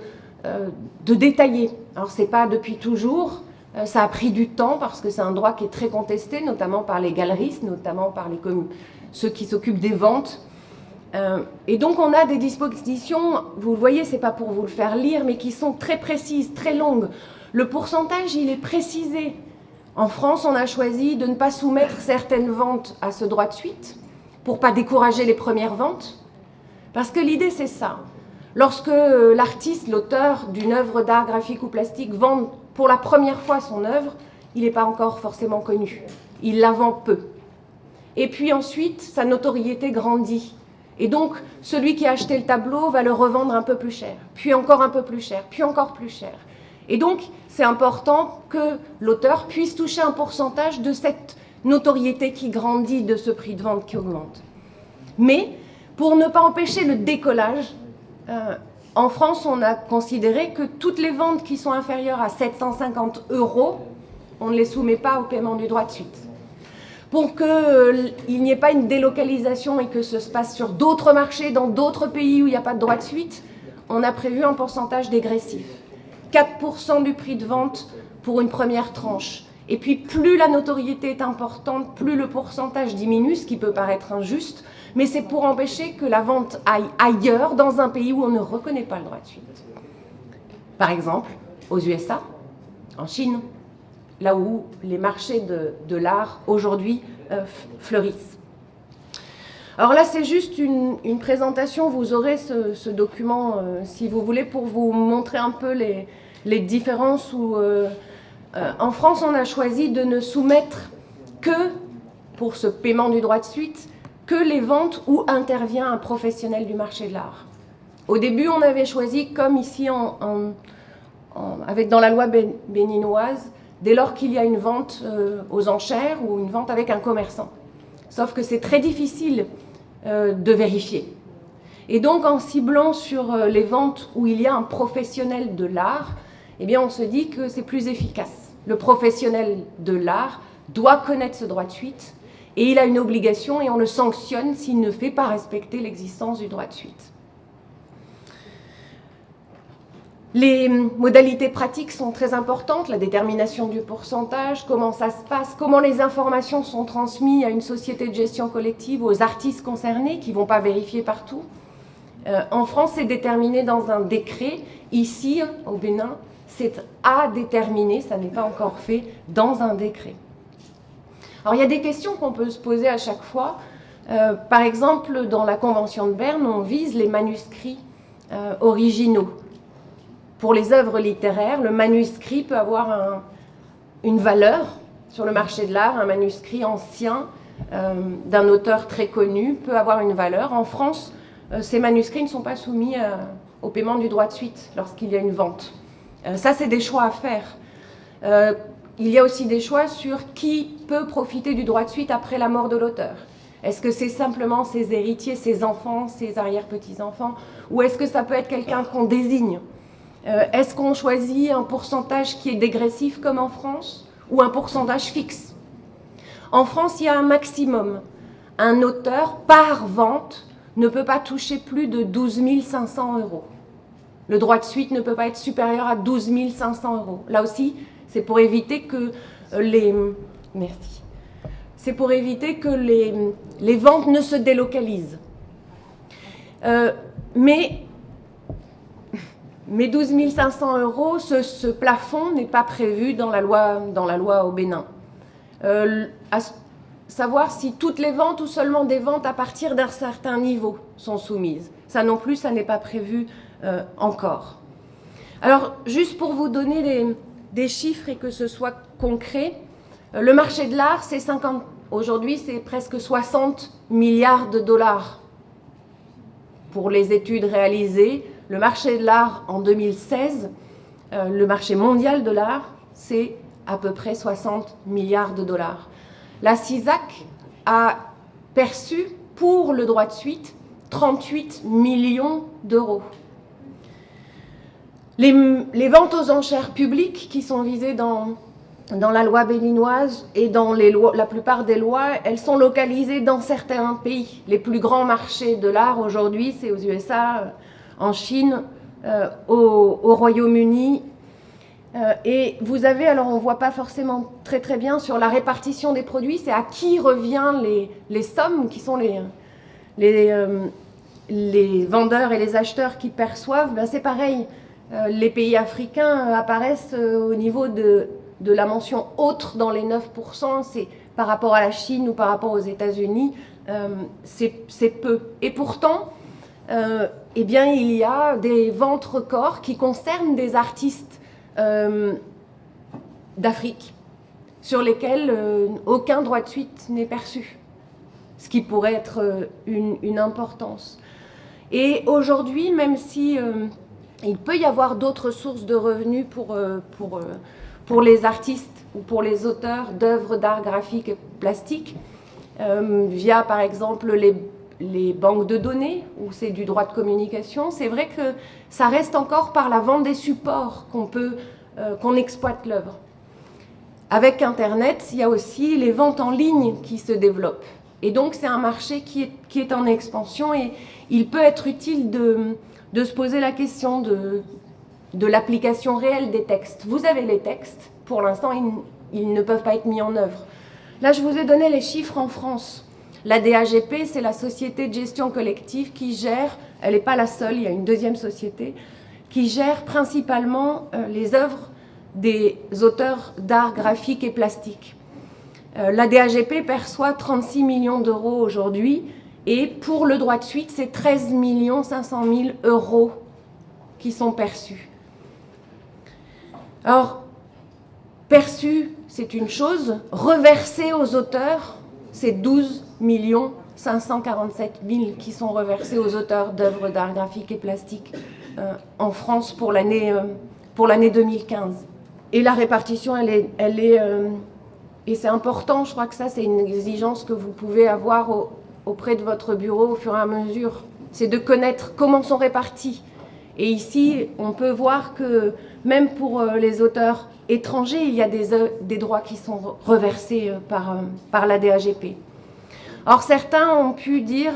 détailler. Alors, ce n'est pas depuis toujours, ça a pris du temps parce que c'est un droit qui est très contesté, notamment par les galeristes, notamment par ceux qui s'occupent des ventes. Et donc on a des dispositions, vous le voyez, c'est pas pour vous le faire lire, mais qui sont très précises, très longues. Le pourcentage, il est précisé. En France, on a choisi de ne pas soumettre certaines ventes à ce droit de suite pour pas décourager les premières ventes. Parce que l'idée, c'est ça. Lorsque l'artiste, l'auteur d'une œuvre d'art graphique ou plastique vend pour la première fois son œuvre, il n'est pas encore forcément connu. Il la vend peu. Et puis ensuite, sa notoriété grandit. Et donc, celui qui a acheté le tableau va le revendre un peu plus cher, puis encore un peu plus cher, puis encore plus cher. Et donc, c'est important que l'auteur puisse toucher un pourcentage de cette notoriété qui grandit, de ce prix de vente qui augmente. Mais, pour ne pas empêcher le décollage, en France, on a considéré que toutes les ventes qui sont inférieures à 750 €, on ne les soumet pas au paiement du droit de suite. Pour qu'il n'y ait pas une délocalisation et que ce se passe sur d'autres marchés, dans d'autres pays où il n'y a pas de droit de suite, on a prévu un pourcentage dégressif. 4% du prix de vente pour une première tranche. Et puis plus la notoriété est importante, plus le pourcentage diminue, ce qui peut paraître injuste, mais c'est pour empêcher que la vente aille ailleurs, dans un pays où on ne reconnaît pas le droit de suite. Par exemple, aux USA, en Chine, là où les marchés de l'art aujourd'hui fleurissent. Alors là, c'est juste une présentation, vous aurez ce document, si vous voulez, pour vous montrer un peu les différences où, en France, on a choisi de ne soumettre que, pour ce paiement du droit de suite, que les ventes où intervient un professionnel du marché de l'art. Au début, on avait choisi, comme ici, avec dans la loi béninoise, dès lors qu'il y a une vente aux enchères ou une vente avec un commerçant. Sauf que c'est très difficile de vérifier. Et donc, en ciblant sur les ventes où il y a un professionnel de l'art, eh bien, on se dit que c'est plus efficace. Le professionnel de l'art doit connaître ce droit de suite et il a une obligation et on le sanctionne s'il ne fait pas respecter l'existence du droit de suite. Les modalités pratiques sont très importantes, la détermination du pourcentage, comment ça se passe, comment les informations sont transmises à une société de gestion collective, aux artistes concernés qui ne vont pas vérifier partout. En France, c'est déterminé dans un décret. Ici, au Bénin, c'est à déterminer, ça n'est pas encore fait, dans un décret. Alors, il y a des questions qu'on peut se poser à chaque fois. Par exemple, dans la Convention de Berne, on vise les manuscrits originaux. Pour les œuvres littéraires, le manuscrit peut avoir une valeur sur le marché de l'art. Un manuscrit ancien d'un auteur très connu peut avoir une valeur. En France, ces manuscrits ne sont pas soumis au paiement du droit de suite lorsqu'il y a une vente. Ça, c'est des choix à faire. Il y a aussi des choix sur qui peut profiter du droit de suite après la mort de l'auteur. Est-ce que c'est simplement ses héritiers, ses enfants, ses arrière-petits-enfants, ou est-ce que ça peut être quelqu'un qu'on désigne ? Est-ce qu'on choisit un pourcentage qui est dégressif comme en France ou un pourcentage fixe? En France, il y a un maximum. Un auteur, par vente, ne peut pas toucher plus de 12 500 €. Le droit de suite ne peut pas être supérieur à 12 500 €. Là aussi, c'est pour éviter que Merci. C'est pour éviter que les ventes ne se délocalisent. Mais 12 500 €, ce plafond n'est pas prévu dans la loi au Bénin. À savoir si toutes les ventes ou seulement des ventes à partir d'un certain niveau sont soumises. Ça non plus, ça n'est pas prévu encore. Alors, juste pour vous donner des chiffres et que ce soit concret, le marché de l'art, aujourd'hui, c'est presque 60 milliards de dollars pour les études réalisées. Le marché de l'art en 2016, le marché mondial de l'art, c'est à peu près 60 milliards de dollars. La CISAC a perçu pour le droit de suite 38 millions d'euros. Les ventes aux enchères publiques qui sont visées dans la loi béninoise et dans la plupart des lois, elles sont localisées dans certains pays. Les plus grands marchés de l'art aujourd'hui, c'est aux USA, en Chine, au Royaume-Uni. Et vous avez, alors on ne voit pas forcément très bien sur la répartition des produits, c'est à qui revient les sommes qui sont les vendeurs et les acheteurs qui perçoivent, ben c'est pareil. Les pays africains apparaissent au niveau de la mention autre dans les 9%, c'est par rapport à la Chine ou par rapport aux États-Unis, c'est peu. Et pourtant, eh bien, il y a des ventes records qui concernent des artistes d'Afrique sur lesquels aucun droit de suite n'est perçu, ce qui pourrait être une importance. Et aujourd'hui, même si il peut y avoir d'autres sources de revenus pour les artistes ou pour les auteurs d'œuvres d'art graphique et plastique, via par exemple les banques de données, où c'est du droit de communication, c'est vrai que ça reste encore par la vente des supports qu'on exploite l'œuvre. Avec Internet, il y a aussi les ventes en ligne qui se développent. Et donc c'est un marché qui est en expansion et il peut être utile de se poser la question de l'application réelle des textes. Vous avez les textes, pour l'instant ils ne peuvent pas être mis en œuvre. Là je vous ai donné les chiffres en France. La DAGP, c'est la société de gestion collective qui gère, elle n'est pas la seule, il y a une deuxième société, qui gère principalement les œuvres des auteurs d'art graphique et plastique. La DAGP perçoit 36 millions d'euros aujourd'hui et pour le droit de suite, c'est 13 500 000 euros qui sont perçus. Alors, perçus, c'est une chose, reversés aux auteurs, c'est 12 547 000 qui sont reversés aux auteurs d'œuvres d'art graphique et plastique en France pour l'année 2015. Et la répartition, elle est et c'est important, je crois que ça, c'est une exigence que vous pouvez avoir auprès de votre bureau au fur et à mesure, c'est de connaître comment sont répartis. Et ici, on peut voir que même pour les auteurs étrangers, il y a des droits qui sont reversés par la DAGP. Or, certains ont pu dire,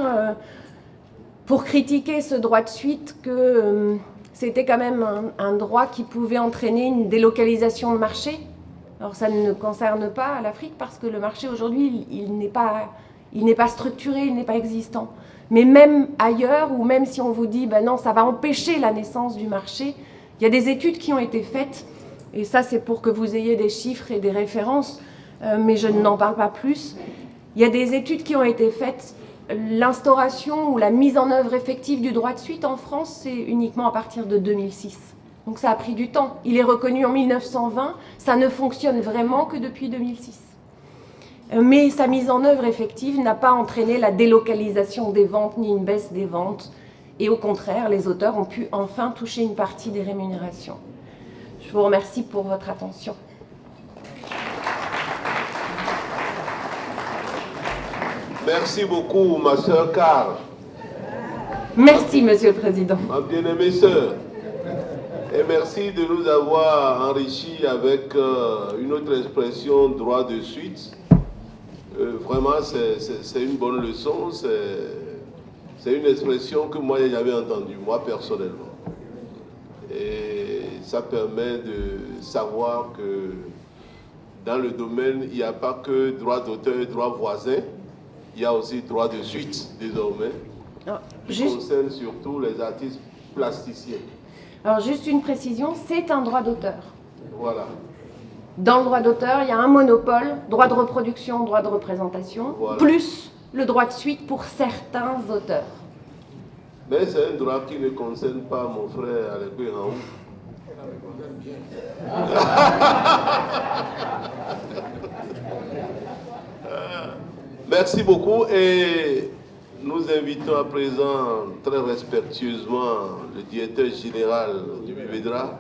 pour critiquer ce droit de suite, que c'était quand même un droit qui pouvait entraîner une délocalisation de marché. Alors, ça ne concerne pas l'Afrique parce que le marché aujourd'hui, il n'est pas structuré, il n'est pas existant. Mais même ailleurs, ou même si on vous dit, ben non, ça va empêcher la naissance du marché, il y a des études qui ont été faites, et ça c'est pour que vous ayez des chiffres et des références, mais je n'en parle pas plus. Il y a des études qui ont été faites. L'instauration ou la mise en œuvre effective du droit de suite en France, c'est uniquement à partir de 2006. Donc ça a pris du temps. Il est reconnu en 1920, ça ne fonctionne vraiment que depuis 2006. Mais sa mise en œuvre effective n'a pas entraîné la délocalisation des ventes ni une baisse des ventes. Et au contraire, les auteurs ont pu enfin toucher une partie des rémunérations. Je vous remercie pour votre attention. Merci beaucoup, ma sœur Carl. Merci, Monsieur le Président. Ma bien-aimée sœur. Et merci de nous avoir enrichis avec une autre expression, droit de suite. Vraiment, c'est une bonne leçon. C'est une expression que moi, j'avais entendue, moi, personnellement. Et ça permet de savoir que dans le domaine, il n'y a pas que droit d'auteur et droit voisin. Il y a aussi droit de suite, désormais, qui concerne surtout les artistes plasticiens. Alors, juste une précision, c'est un droit d'auteur. Voilà. Dans le droit d'auteur, il y a un monopole, droit de reproduction, droit de représentation, voilà, plus le droit de suite pour certains auteurs. Mais c'est un droit qui ne concerne pas mon frère Alekwe Raoult. Merci beaucoup et nous invitons à présent très respectueusement le directeur général du BUVEDRA,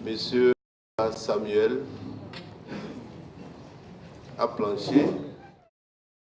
Monsieur Samuel Aplancher.